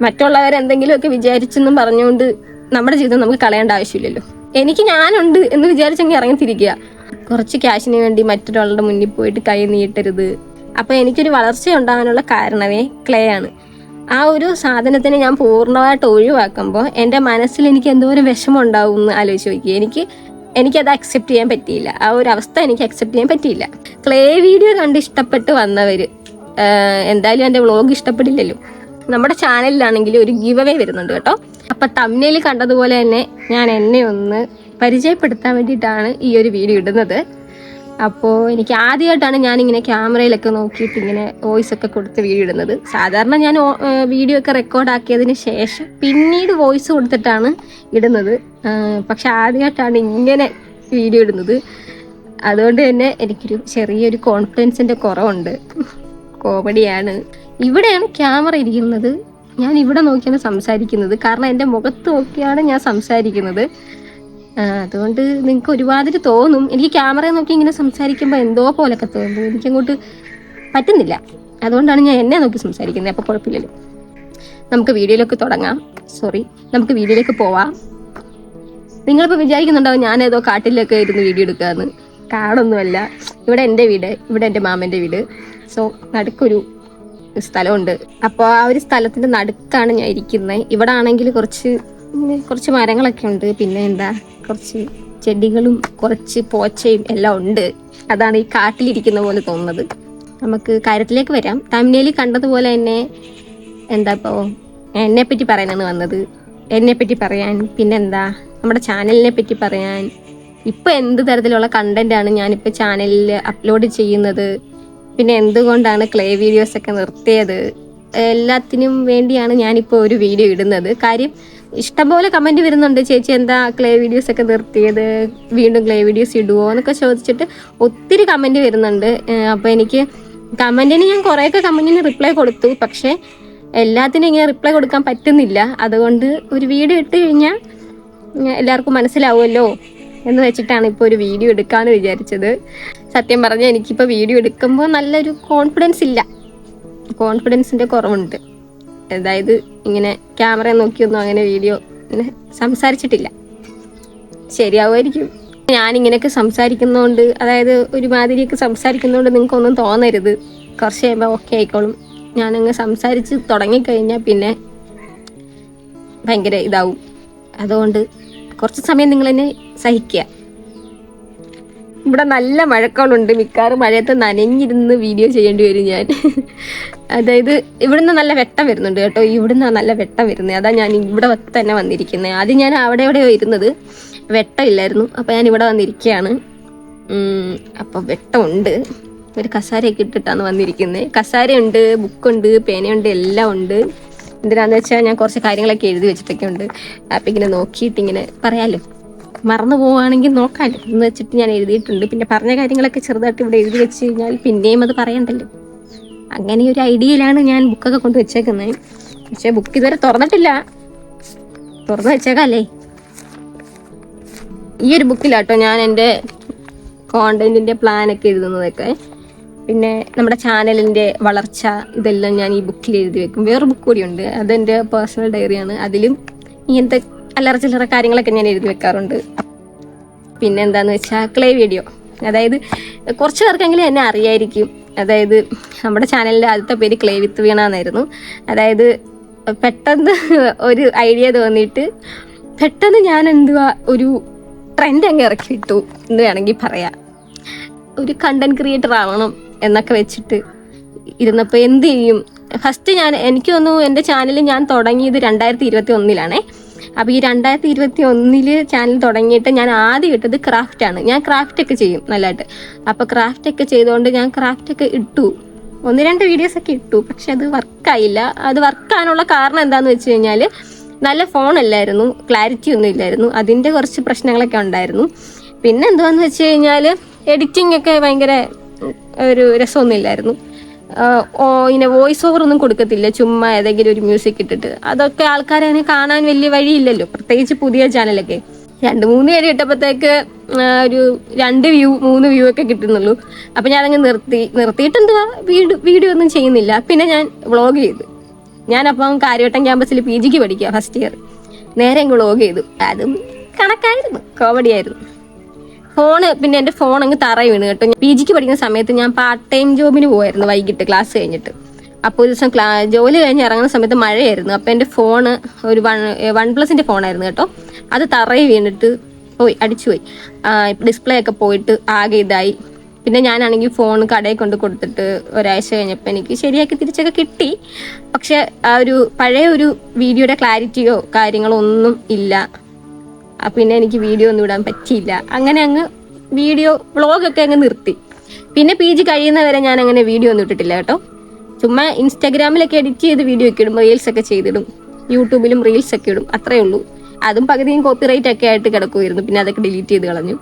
മറ്റുള്ളവരെന്തെങ്കിലുമൊക്കെ വിചാരിച്ചെന്നും പറഞ്ഞുകൊണ്ട് നമ്മുടെ ജീവിതം നമുക്ക് കളയേണ്ട ആവശ്യമില്ലല്ലോ. എനിക്ക് ഞാനുണ്ട് എന്ന് വിചാരിച്ചെങ്കിൽ ഇറങ്ങിത്തിരിക്കുക. കുറച്ച് ക്യാഷിന് വേണ്ടി മറ്റൊരാളുടെ മുന്നിൽ പോയിട്ട് കൈ നീട്ടരുത്. അപ്പൊ എനിക്കൊരു വളർച്ച ഉണ്ടാകാനുള്ള കാരണമേ ക്ലേ ആണ്. ആ ഒരു സാധനത്തിനെ ഞാൻ പൂർണ്ണമായിട്ട് ഒഴിവാക്കുമ്പോൾ എൻ്റെ മനസ്സിൽ എനിക്ക് എന്തോരം വിഷമം ഉണ്ടാവും എന്ന് ആലോചിച്ച് നോക്കി. എനിക്കത് അക്സെപ്റ്റ് ചെയ്യാൻ പറ്റിയില്ല. ആ ഒരു അവസ്ഥ എനിക്ക് അക്സെപ്റ്റ് ചെയ്യാൻ പറ്റിയില്ല. ക്ലേ വീഡിയോ കണ്ട് ഇഷ്ടപ്പെട്ട് വന്നവർ എന്തായാലും എൻ്റെ വ്ളോഗ് ഇഷ്ടപ്പെടില്ലല്ലോ. നമ്മുടെ ചാനലിലാണെങ്കിൽ ഒരു ഗിവ് അവേ വരുന്നുണ്ട് കേട്ടോ. അപ്പൊ തംബ്നെയിൽ കണ്ടതുപോലെ തന്നെ ഞാൻ എന്നെ ഒന്ന് പരിചയപ്പെടുത്താൻ വേണ്ടിയിട്ടാണ് ഈ ഒരു വീഡിയോ ഇടുന്നത്. അപ്പോൾ എനിക്ക് ആദ്യമായിട്ടാണ് ഞാനിങ്ങനെ ക്യാമറയിലൊക്കെ നോക്കിയിട്ട് ഇങ്ങനെ വോയിസ് ഒക്കെ കൊടുത്ത് വീഡിയോ ഇടുന്നത്. സാധാരണ ഞാൻ വീഡിയോ ഒക്കെ റെക്കോർഡാക്കിയതിന് ശേഷം പിന്നീട് വോയിസ് കൊടുത്തിട്ടാണ് ഇടുന്നത്. പക്ഷെ ആദ്യമായിട്ടാണ് ഇങ്ങനെ വീഡിയോ ഇടുന്നത്. അതുകൊണ്ട് തന്നെ എനിക്കൊരു ചെറിയൊരു കോൺഫിഡൻസിൻ്റെ കുറവുണ്ട്. കോമഡിയാണ്. ഇവിടെയാണ് ക്യാമറ ഇരിക്കുന്നത്. ഞാൻ ഇവിടെ നോക്കിയാണ് സംസാരിക്കുന്നത്. കാരണം എൻ്റെ മുഖത്ത് നോക്കിയാണ് ഞാൻ സംസാരിക്കുന്നത്. അതുകൊണ്ട് നിങ്ങൾക്ക് ഒരുമാതിരി തോന്നും. എനിക്ക് ക്യാമറയെ നോക്കി ഇങ്ങനെ സംസാരിക്കുമ്പോൾ എന്തോ പോലൊക്കെ തോന്നും. എനിക്കങ്ങോട്ട് പറ്റുന്നില്ല. അതുകൊണ്ടാണ് ഞാൻ എന്നെ നോക്കി സംസാരിക്കുന്നത്. അപ്പോൾ കുഴപ്പമില്ലല്ലോ. നമുക്ക് വീഡിയോയിലേക്ക് തുടങ്ങാം. നമുക്ക് വീഡിയോയിലേക്ക് പോവാം. നിങ്ങളിപ്പോൾ വിചാരിക്കുന്നുണ്ടാവും ഞാനേതോ കാട്ടിലൊക്കെ ഇരുന്ന് വീഡിയോ എടുക്കാമെന്ന്. കാടൊന്നുമല്ല. ഇവിടെ എൻ്റെ വീട്, ഇവിടെ എൻ്റെ മാമൻ്റെ വീട്. സോ നടുക്കൊരു സ്ഥലമുണ്ട്. അപ്പോൾ ആ ഒരു സ്ഥലത്തിൻ്റെ നടുക്കാണ് ഞാൻ ഇരിക്കുന്നത്. ഇവിടെ ആണെങ്കിൽ കുറച്ച് മരങ്ങളൊക്കെ ഉണ്ട്. പിന്നെ കുറച്ച് ചെടികളും കുറച്ച് പോച്ചയും എല്ലാം ഉണ്ട്. അതാണ് ഈ കാട്ടിലിരിക്കുന്ന പോലെ തോന്നുന്നത്. നമുക്ക് കാര്യത്തിലേക്ക് വരാം. തംബ്നെയിൽ കണ്ടതുപോലെ തന്നെ ഇപ്പോൾ എന്നെപ്പറ്റി പറയാനാണ് വന്നത്. എന്നെപ്പറ്റി പറയാൻ, നമ്മുടെ ചാനലിനെ പറ്റി പറയാൻ, ഇപ്പോൾ എന്ത് തരത്തിലുള്ള കണ്ടന്റാണ് ഞാനിപ്പോൾ ചാനലിൽ അപ്ലോഡ് ചെയ്യുന്നത്, പിന്നെ എന്തുകൊണ്ടാണ് ക്ലേ വീഡിയോസൊക്കെ നിർത്തിയത്, എല്ലാത്തിനും വേണ്ടിയാണ് ഞാനിപ്പോൾ ഒരു വീഡിയോ ഇടുന്നത്. കാര്യം ഇഷ്ടംപോലെ കമൻറ്റ് വരുന്നുണ്ട്, ചേച്ചി എന്താ ക്ലേ വീഡിയോസൊക്കെ നിർത്തിയത്, വീണ്ടും ക്ലേ വീഡിയോസ് ഇടുമോ എന്നൊക്കെ ചോദിച്ചിട്ട് ഒത്തിരി കമൻറ്റ് വരുന്നുണ്ട്. അപ്പോൾ എനിക്ക് ഞാൻ കുറേയൊക്കെ കമൻറ്റിന് റിപ്ലൈ കൊടുത്തു. പക്ഷേ എല്ലാത്തിനും ഇങ്ങനെ റിപ്ലൈ കൊടുക്കാൻ പറ്റുന്നില്ല. അതുകൊണ്ട് ഒരു വീഡിയോ ഇട്ട് കഴിഞ്ഞാൽ എല്ലാവർക്കും മനസ്സിലാവുമല്ലോ എന്ന് വെച്ചിട്ടാണ് ഇപ്പോൾ ഒരു വീഡിയോ എടുക്കാമെന്ന് വിചാരിച്ചത്. സത്യം പറഞ്ഞാൽ എനിക്കിപ്പോൾ വീഡിയോ എടുക്കുമ്പോൾ നല്ലൊരു കോൺഫിഡൻസിൻ്റെ കുറവുണ്ട്. അതായത് ഇങ്ങനെ ക്യാമറ നോക്കിയൊന്നും അങ്ങനെ വീഡിയോ ഇങ്ങനെ സംസാരിച്ചിട്ടില്ല. ശരിയാവുമായിരിക്കും. ഞാനിങ്ങനെയൊക്കെ സംസാരിക്കുന്നതുകൊണ്ട്, അതായത് ഒരുമാതിരിയൊക്കെ സംസാരിക്കുന്നതുകൊണ്ട് നിങ്ങൾക്കൊന്നും തോന്നരുത്. കുറച്ച് കഴിയുമ്പോൾ ഓക്കെ ആയിക്കോളും. ഞാനങ്ങ് സംസാരിച്ച് തുടങ്ങിക്കഴിഞ്ഞാൽ പിന്നെ ഭയങ്കര ഇതാവും. അതുകൊണ്ട് കുറച്ച് സമയം നിങ്ങളെന്നെ സഹിക്കുക. ഇവിടെ നല്ല മഴക്കോളുണ്ട്. മിക്കവാറും മഴയത്ത് നനഞ്ഞിരുന്ന് വീഡിയോ ചെയ്യേണ്ടി വരും ഞാൻ. അതായത് ഇവിടുന്ന് നല്ല വെട്ടം വരുന്നുണ്ട് കേട്ടോ. ഇവിടുന്ന് നല്ല വെട്ടം വരുന്നത്. അതാ ഞാൻ ഇവിടെ തന്നെ വന്നിരിക്കുന്നത്. ആദ്യം ഞാൻ എവിടെയോ ഇരുന്നത്, വെട്ടമില്ലായിരുന്നു. അപ്പോൾ ഞാൻ ഇവിടെ വന്നിരിക്കുകയാണ്. അപ്പോൾ വെട്ടമുണ്ട്. ഒരു കസാരയൊക്കെ ഇട്ടിട്ടാണ് വന്നിരിക്കുന്നത്. കസാരയുണ്ട്, ബുക്കുണ്ട്, പേനയുണ്ട്, എല്ലാം ഉണ്ട്. എന്തിനാന്ന് വെച്ചാൽ ഞാൻ കുറച്ച് കാര്യങ്ങളൊക്കെ എഴുതി വെച്ചിട്ടൊക്കെ ഉണ്ട്. അപ്പം ഇങ്ങനെ നോക്കിയിട്ട് ഇങ്ങനെ പറയാമല്ലോ, മറന്നു പോവുകയാണെങ്കിൽ നോക്കാമല്ലോ എന്ന് വെച്ചിട്ട് ഞാൻ എഴുതിയിട്ടുണ്ട്. പിന്നെ പറഞ്ഞ കാര്യങ്ങളൊക്കെ ചെറുതായിട്ട് ഇവിടെ എഴുതി വെച്ച് കഴിഞ്ഞാൽ പിന്നെയും അത് പറയണ്ടല്ലോ. അങ്ങനെ ഒരു ഐഡിയയിലാണ് ഞാൻ ബുക്കൊക്കെ കൊണ്ട് വെച്ചേക്കുന്നത്. പക്ഷേ ബുക്ക് ഇതുവരെ തുറന്നിട്ടില്ല. തുറന്നു വെച്ചേക്കാല്ലേ. ഈ ഒരു ബുക്കിലാട്ടോ ഞാൻ എൻ്റെ കോണ്ടന്റിൻ്റെ പ്ലാനൊക്കെ എഴുതുന്നതൊക്കെ. പിന്നെ നമ്മുടെ ചാനലിൻ്റെ വളർച്ച ഇതെല്ലാം ഞാൻ ഈ ബുക്കിൽ എഴുതി വെക്കും. വേറെ ബുക്ക് കൂടിയുണ്ട്, അതെൻ്റെ പേഴ്സണൽ ഡയറിയാണ്. അതിലും ഇങ്ങനത്തെ അല്ലറ ചില്ലറ കാര്യങ്ങളൊക്കെ ഞാൻ എഴുതി വെക്കാറുണ്ട്. പിന്നെ എന്താണെന്ന് വെച്ചാൽ ക്ലേ വീഡിയോ, അതായത് കുറച്ച് പേർക്കെങ്കിലും എന്നെ അറിയായിരിക്കും. അതായത് നമ്മുടെ ചാനലിൻ്റെ ആദ്യത്തെ പേര് ക്ലേ വിത്ത് വീണ എന്നായിരുന്നു. അതായത് പെട്ടെന്ന് ഒരു ഐഡിയ തോന്നിയിട്ട് പെട്ടെന്ന് ഞാൻ ഒരു ട്രെൻഡ് അങ്ങ് ഇറക്കിയിട്ടു എന്ന് വേണമെങ്കിൽ പറയാം. ഒരു കണ്ടന്റ് ക്രിയേറ്റർ ആവണം എന്നൊക്കെ വെച്ചിട്ട് ഇരുന്നപ്പോൾ എന്ത് ചെയ്യും. ഫസ്റ്റ് എനിക്ക് തോന്നുന്നു എൻ്റെ ചാനൽ ഞാൻ തുടങ്ങിയത് 2021 അപ്പോൾ ഈ 2021 ചാനൽ തുടങ്ങിയിട്ട് ഞാൻ ആദ്യം ഇട്ടത് ക്രാഫ്റ്റാണ്. ഞാൻ ക്രാഫ്റ്റൊക്കെ ചെയ്യും നല്ലതായിട്ട്. അപ്പോൾ ക്രാഫ്റ്റൊക്കെ ചെയ്തുകൊണ്ട് ഞാൻ ക്രാഫ്റ്റൊക്കെ ഇട്ടു. 1-2 വീഡിയോസൊക്കെ ഇട്ടു. പക്ഷെ അത് വർക്കായില്ല. അത് വർക്കാനുള്ള കാരണം എന്താണെന്ന് വെച്ച് കഴിഞ്ഞാൽ നല്ല ഫോണല്ലായിരുന്നു, ക്ലാരിറ്റി ഒന്നും ഇല്ലായിരുന്നു. അതിൻ്റെ കുറച്ച് പ്രശ്നങ്ങളൊക്കെ ഉണ്ടായിരുന്നു. പിന്നെ എന്താണെന്ന് വെച്ച് കഴിഞ്ഞാൽ എഡിറ്റിംഗ് ഒക്കെ ഭയങ്കര ഒരു രസമൊന്നും ഇല്ലായിരുന്നു. ഇങ്ങനെ വോയിസ് ഓവർ ഒന്നും കൊടുക്കത്തില്ല, ചുമ്മാ ഏതെങ്കിലും ഒരു മ്യൂസിക് ഇട്ടിട്ട്. അതൊക്കെ ആൾക്കാരെ അതിനെ കാണാൻ വലിയ വഴിയില്ലല്ലോ, പ്രത്യേകിച്ച് പുതിയ ചാനലൊക്കെ. 2-3 പേര് ഇട്ടപ്പോഴത്തേക്ക് ഒരു 2 വ്യൂ 3 വ്യൂ ഒക്കെ കിട്ടുന്നുള്ളൂ. അപ്പം ഞാനങ്ങ് നിർത്തിയിട്ട് എന്തുവാ വീഡിയോ ഒന്നും ചെയ്യുന്നില്ല. പിന്നെ ഞാൻ വ്ളോഗ് ചെയ്തു. ഞാനപ്പം കാര്യവട്ടം ക്യാമ്പസിൽ PG പഠിക്കുക ഫസ്റ്റ് ഇയർ. നേരെ അങ്ങ് വ്ളോഗ് ചെയ്തു. അതും കണക്കായിരുന്നു, കോമഡി ആയിരുന്നു. പിന്നെ എൻ്റെ ഫോൺ അങ്ങ് തറയി വീണ് കേട്ടോ. PG പഠിക്കുന്ന സമയത്ത് ഞാൻ പാർട്ട് ടൈം ജോബിന് പോയായിരുന്നു വൈകിട്ട് ക്ലാസ് കഴിഞ്ഞിട്ട്. അപ്പോൾ ഒരു ദിവസം ജോലി കഴിഞ്ഞ് ഇറങ്ങുന്ന സമയത്ത് മഴയായിരുന്നു. അപ്പോൾ എൻ്റെ ഫോണ് ഒരു OnePlus ഫോണായിരുന്നു കേട്ടോ. അത് തറയിൽ വീണിട്ട് അടിച്ചുപോയി. ഡിസ്പ്ലേ ഒക്കെ പോയിട്ട് ആകെ ഇതായി. പിന്നെ ഞാനാണെങ്കിൽ ഫോൺ കടയിൽ കൊണ്ട് കൊടുത്തിട്ട് ഒരാഴ്ച കഴിഞ്ഞപ്പോൾ എനിക്ക് ശരിയാക്കി തിരിച്ചൊക്കെ കിട്ടി. പക്ഷെ ആ ഒരു പഴയ ഒരു വീഡിയോയുടെ ക്ലാരിറ്റിയോ കാര്യങ്ങളോ ഒന്നും ഇല്ല. പിന്നെ എനിക്ക് വീഡിയോ ഒന്നും ഇടാൻ പറ്റിയില്ല. അങ്ങനെ അങ്ങ് വീഡിയോ വ്ളോഗൊക്കെ അങ്ങ് നിർത്തി. പിന്നെ PG കഴിയുന്നവരെ ഞാൻ അങ്ങനെ വീഡിയോ ഒന്നും ഇട്ടിട്ടില്ല കേട്ടോ. ചുമ്മാ ഇൻസ്റ്റാഗ്രാമിലൊക്കെ എഡിറ്റ് ചെയ്ത് വീഡിയോ ഒക്കെ ഇടും, റീൽസ് ഒക്കെ ചെയ്തിടും, യൂട്യൂബിലും റീൽസ് ഒക്കെ ഇടും, അത്രേ ഉള്ളൂ. അതും പകുതിയും കോപ്പിറൈറ്റ് ഒക്കെ ആയിട്ട് കിടക്കുമായിരുന്നു. പിന്നെ അതൊക്കെ ഡിലീറ്റ് ചെയ്ത് കളഞ്ഞു.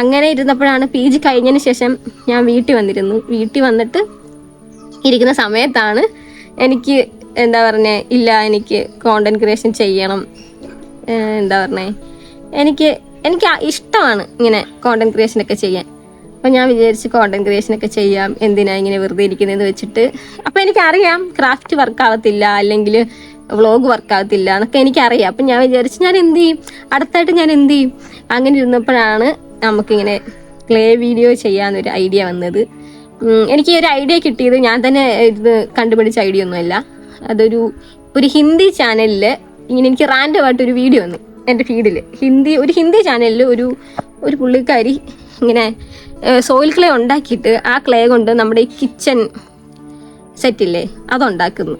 അങ്ങനെ ഇരുന്നപ്പോഴാണ് PG കഴിഞ്ഞതിന് ശേഷം ഞാൻ വീട്ടിൽ വന്നിരുന്നു. വീട്ടിൽ വന്നിട്ട് ഇരിക്കുന്ന സമയത്താണ് എനിക്ക് എന്താ പറഞ്ഞേ, ഇല്ല എനിക്ക് കോണ്ടന്റ് ക്രിയേഷൻ ചെയ്യണം, എന്താ പറഞ്ഞേ, എനിക്ക് ഇഷ്ടമാണ് ഇങ്ങനെ കോണ്ടന്റ് ക്രിയേഷനൊക്കെ ചെയ്യാൻ. അപ്പം ഞാൻ വിചാരിച്ച് കോണ്ടന്റ് ക്രിയേഷനൊക്കെ ചെയ്യാം, എന്തിനാ ഇങ്ങനെ വെറുതെ ഇരിക്കുന്നതെന്ന് വെച്ചിട്ട്. അപ്പം എനിക്കറിയാം ക്രാഫ്റ്റ് വർക്കാവത്തില്ല, അല്ലെങ്കിൽ വ്ളോഗ് വർക്കാവത്തില്ല എന്നൊക്കെ എനിക്കറിയാം. അപ്പം ഞാൻ വിചാരിച്ച് ഞാൻ എന്ത് ചെയ്യും, അടുത്തായിട്ട് ഞാൻ എന്ത് ചെയ്യും. അങ്ങനെ ഇരുന്നപ്പോഴാണ് നമുക്കിങ്ങനെ ക്ലേ വീഡിയോ ചെയ്യാമെന്നൊരു ഐഡിയ വന്നത്. എനിക്ക് ഈ ഒരു ഐഡിയ കിട്ടിയത് ഞാൻ തന്നെ ഇത് കണ്ടുപിടിച്ച ഐഡിയ ഒന്നുമല്ല. അതൊരു ഹിന്ദി ചാനലിൽ ഇങ്ങനെ എനിക്ക് റാൻഡമായിട്ടൊരു വീഡിയോ വന്നു എൻ്റെ ഫീഡിൽ. ഒരു ഹിന്ദി ചാനലിൽ ഒരു പുള്ളിക്കാരി ഇങ്ങനെ സോയിൽ ക്ലേ ഉണ്ടാക്കിയിട്ട് ആ ക്ലേ കൊണ്ട് നമ്മുടെ ഈ കിച്ചൺ സെറ്റില്ലേ അതുണ്ടാക്കുന്നു.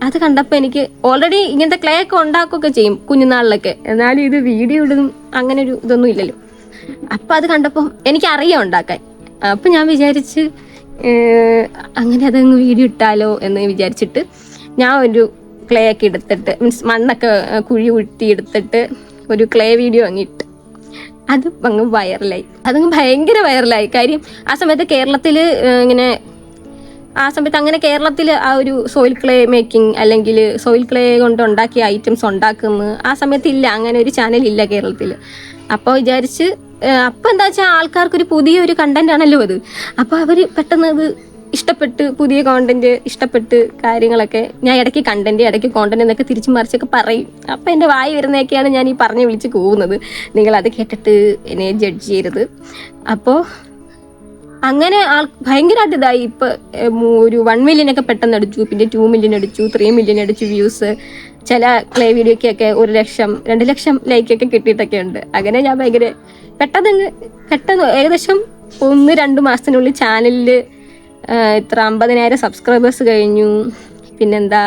അത് കണ്ടപ്പോൾ എനിക്ക് ഓൾറെഡി ഇങ്ങനത്തെ ക്ലേ ഒക്കെ ഉണ്ടാക്കുകയൊക്കെ ചെയ്യും കുഞ്ഞുനാളിലൊക്കെ, എന്നാലും ഇത് വീഡിയോ ഇടും അങ്ങനെ ഒരു ഇതൊന്നും ഇല്ലല്ലോ. അപ്പം അത് കണ്ടപ്പോൾ എനിക്കറിയാം ഉണ്ടാക്കാൻ. അപ്പം ഞാൻ വിചാരിച്ച് അങ്ങനെ അതങ്ങ് വീഡിയോ ഇട്ടാലോ എന്ന് വിചാരിച്ചിട്ട് ഞാൻ ഒരു ക്ലേ ഒക്കെ എടുത്തിട്ട് മീൻസ് മണ്ണൊക്കെ കുഴി കുത്തി എടുത്തിട്ട് ഒരു ക്ലേ വീഡിയോ അങ്ങിട്ട് അത് അങ്ങ് വൈറലായി. അതങ്ങ് ഭയങ്കര വൈറലായി. കാര്യം ആ സമയത്ത് കേരളത്തിൽ അങ്ങനെ കേരളത്തിൽ ആ ഒരു സോയിൽ ക്ലേ മേക്കിംഗ് അല്ലെങ്കിൽ സോയിൽ ക്ലേ കൊണ്ട് ഉണ്ടാക്കിയ ഐറ്റംസ് ഉണ്ടാക്കുന്നത് ആ സമയത്ത് ഇല്ല, അങ്ങനെ ഒരു ചാനലില്ല കേരളത്തിൽ. അപ്പോൾ വിചാരിച്ച് അപ്പം എന്താ വെച്ചാൽ ആൾക്കാർക്കൊരു പുതിയൊരു കണ്ടന്റ് ആണല്ലോ അത്. അപ്പോൾ അവർ പെട്ടെന്ന് അത് ഇഷ്ടപ്പെട്ട്, പുതിയ കോണ്ടന്റ് ഇഷ്ടപ്പെട്ട് കാര്യങ്ങളൊക്കെ ഞാൻ ഇടയ്ക്ക് കണ്ടന്റ് ഇടയ്ക്ക് കോണ്ടന്റ് എന്നൊക്കെ തിരിച്ചു മറിച്ചൊക്കെ പറയും. അപ്പം എൻ്റെ വായി വരുന്നതൊക്കെയാണ് ഞാൻ ഈ പറഞ്ഞ് വിളിച്ച് പോകുന്നത്. നിങ്ങളത് കേട്ടിട്ട് എന്നെ ജഡ്ജ് ചെയ്യരുത്. അപ്പോൾ അങ്ങനെ ഭയങ്കരമായിട്ട് ഇതായി. ഇപ്പം ഒരു 1 million ഒക്കെ പെട്ടെന്ന് അടിച്ചു, പിന്നെ 2 million അടിച്ചു, 3 million അടിച്ചു വ്യൂസ്. ചില ക്ലേ വീഡിയോക്കൊക്കെ 1 ലക്ഷം 2 ലക്ഷം ലൈക്കൊക്കെ കിട്ടിയിട്ടൊക്കെ ഉണ്ട്. അങ്ങനെ ഞാൻ പെട്ടെന്ന് ഏകദേശം 1-2 മാസത്തിനുള്ളിൽ ചാനലിൽ ഇത്ര 50,000 സബ്സ്ക്രൈബേഴ്സ് കഴിഞ്ഞു. പിന്നെന്താ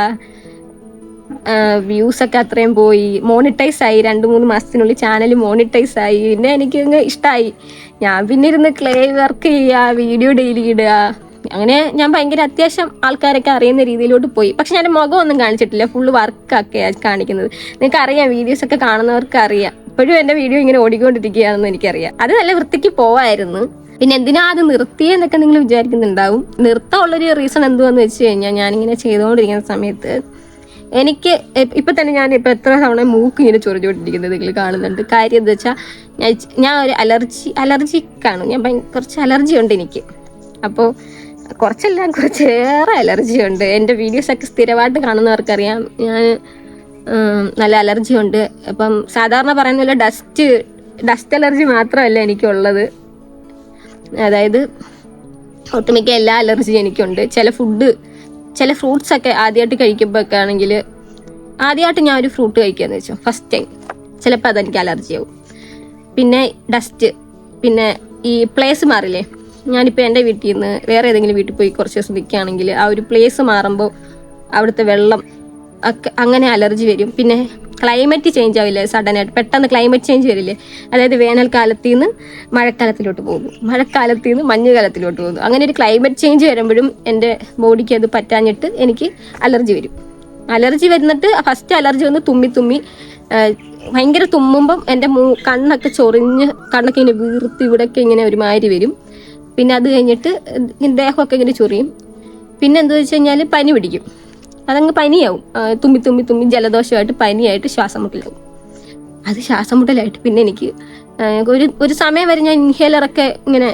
വ്യൂസൊക്കെ അത്രയും പോയി, മോണിറ്റൈസ് ആയി. 2-3 മാസത്തിനുള്ളിൽ ചാനൽ മോണിറ്റൈസ് ആയി. പിന്നെ എനിക്കങ്ങ് ഇഷ്ടമായി. ഞാൻ പിന്നെ ഇരുന്ന് ക്ലേ വർക്ക് ചെയ്യുക, വീഡിയോ ഡെയിലി ഇടുക. അങ്ങനെ ഞാൻ ഭയങ്കര അത്യാവശ്യം ആൾക്കാരൊക്കെ അറിയുന്ന രീതിയിലോട്ട് പോയി. പക്ഷെ ഞാൻ മുഖമൊന്നും കാണിച്ചിട്ടില്ല, ഫുള്ള് വർക്കൊക്കെയാണ് കാണിക്കുന്നത്. നിങ്ങൾക്ക് അറിയാം, വീഡിയോസൊക്കെ കാണുന്നവർക്ക് അറിയാം. ഇപ്പോഴും എൻ്റെ വീഡിയോ ഇങ്ങനെ ഓടിക്കൊണ്ടിരിക്കുകയാണെന്ന് എനിക്കറിയാം. അത് നല്ല വൃത്തിക്ക് പോവായിരുന്നു. പിന്നെ എന്തിനാ അത് നിർത്തിയെന്നൊക്കെ നിങ്ങൾ വിചാരിക്കുന്നുണ്ടാവും. നിർത്താനുള്ളൊരു റീസൺ എന്തുവാന്ന് വെച്ച് കഴിഞ്ഞാൽ, ഞാനിങ്ങനെ ചെയ്തുകൊണ്ടിരിക്കുന്ന സമയത്ത് എനിക്ക് ഇപ്പം തന്നെ ഞാനിപ്പോൾ എത്ര തവണ മൂക്ക് ഇങ്ങനെ ചൊറിഞ്ഞുകൊണ്ടിരിക്കുന്നത് നിങ്ങൾ കാണുന്നുണ്ട്. കാര്യം എന്താ വെച്ചാൽ ഞാൻ ഒരു അലർജിക്കാണ്. ഞാൻ കുറച്ച് അലർജി ഉണ്ട് എനിക്ക്. അപ്പോൾ കുറച്ചേറെ അലർജി ഉണ്ട്. എൻ്റെ വീഡിയോസൊക്കെ സ്ഥിരമായിട്ട് കാണുന്നവർക്കറിയാം ഞാൻ നല്ല അലർജി ഉണ്ട്. അപ്പം സാധാരണ പറയുന്ന പോലെ ഡസ്റ്റ് അലർജി മാത്രമല്ല എനിക്കുള്ളത്. അതായത് ഒട്ടുമിക്ക എല്ലാ അലർജിയും എനിക്കുണ്ട്. ചില ഫ്രൂട്ട്സൊക്കെ ആദ്യമായിട്ട് കഴിക്കുമ്പോഴൊക്കെ ആണെങ്കിൽ, ആദ്യമായിട്ട് ഞാൻ ഒരു ഫ്രൂട്ട് കഴിക്കുകയെന്ന് വെച്ചോ, ഫസ്റ്റ് ടൈം ചിലപ്പോൾ അതെനിക്ക് അലർജി ആവും. പിന്നെ ഡസ്റ്റ്, പിന്നെ ഈ പ്ലേസ് മാറില്ലേ, ഞാനിപ്പോൾ എൻ്റെ വീട്ടിൽ നിന്ന് വേറെ ഏതെങ്കിലും വീട്ടിൽ പോയി കുറച്ച് ദിവസം നിൽക്കുകയാണെങ്കിൽ ആ ഒരു പ്ലേസ് മാറുമ്പോൾ അവിടുത്തെ വെള്ളം ഒക്കെ അങ്ങനെ അലർജി വരും. പിന്നെ ക്ലൈമറ്റ് ചേഞ്ച് ആവില്ലേ, സഡനായിട്ട് പെട്ടെന്ന് ക്ലൈമറ്റ് ചേഞ്ച് വരില്ലേ. അതായത് വേനൽക്കാലത്തിൽ നിന്ന് മഴക്കാലത്തിലോട്ട് പോകുന്നു, മഴക്കാലത്തിൽ നിന്ന് മഞ്ഞുകാലത്തിലോട്ട് പോകുന്നു. അങ്ങനെ ഒരു ക്ലൈമറ്റ് ചേഞ്ച് വരുമ്പോഴും എൻ്റെ ബോഡിക്ക് അത് പറ്റാഞ്ഞിട്ട് എനിക്ക് അലർജി വരും. അലർജി വരുന്നിട്ട് ഫസ്റ്റ് അലർജി വന്ന് തുമ്മി ഭയങ്കര തുമ്മുമ്പം എൻ്റെ കണ്ണൊക്കെ ചൊറിഞ്ഞ് കണ്ണൊക്കെ ഇങ്ങനെ വീർത്ത് ഇവിടെയൊക്കെ ഇങ്ങനെ ഒരുമാതിരി വരും. പിന്നെ അത് കഴിഞ്ഞിട്ട് ദേഹമൊക്കെ ഇങ്ങനെ ചൊറിയും. പിന്നെ എന്താ വെച്ച് കഴിഞ്ഞാൽ പനി പിടിക്കും. അതങ്ങ് പനിയാവും. തുമ്മി ജലദോഷമായിട്ട് പനിയായിട്ട് ശ്വാസം മുട്ടലാവും. അത് ശ്വാസം മുട്ടലായിട്ട് പിന്നെ എനിക്ക് ഒരു സമയം വരെ ഞാൻ ഇൻഹേലറൊക്കെ ഇങ്ങനെ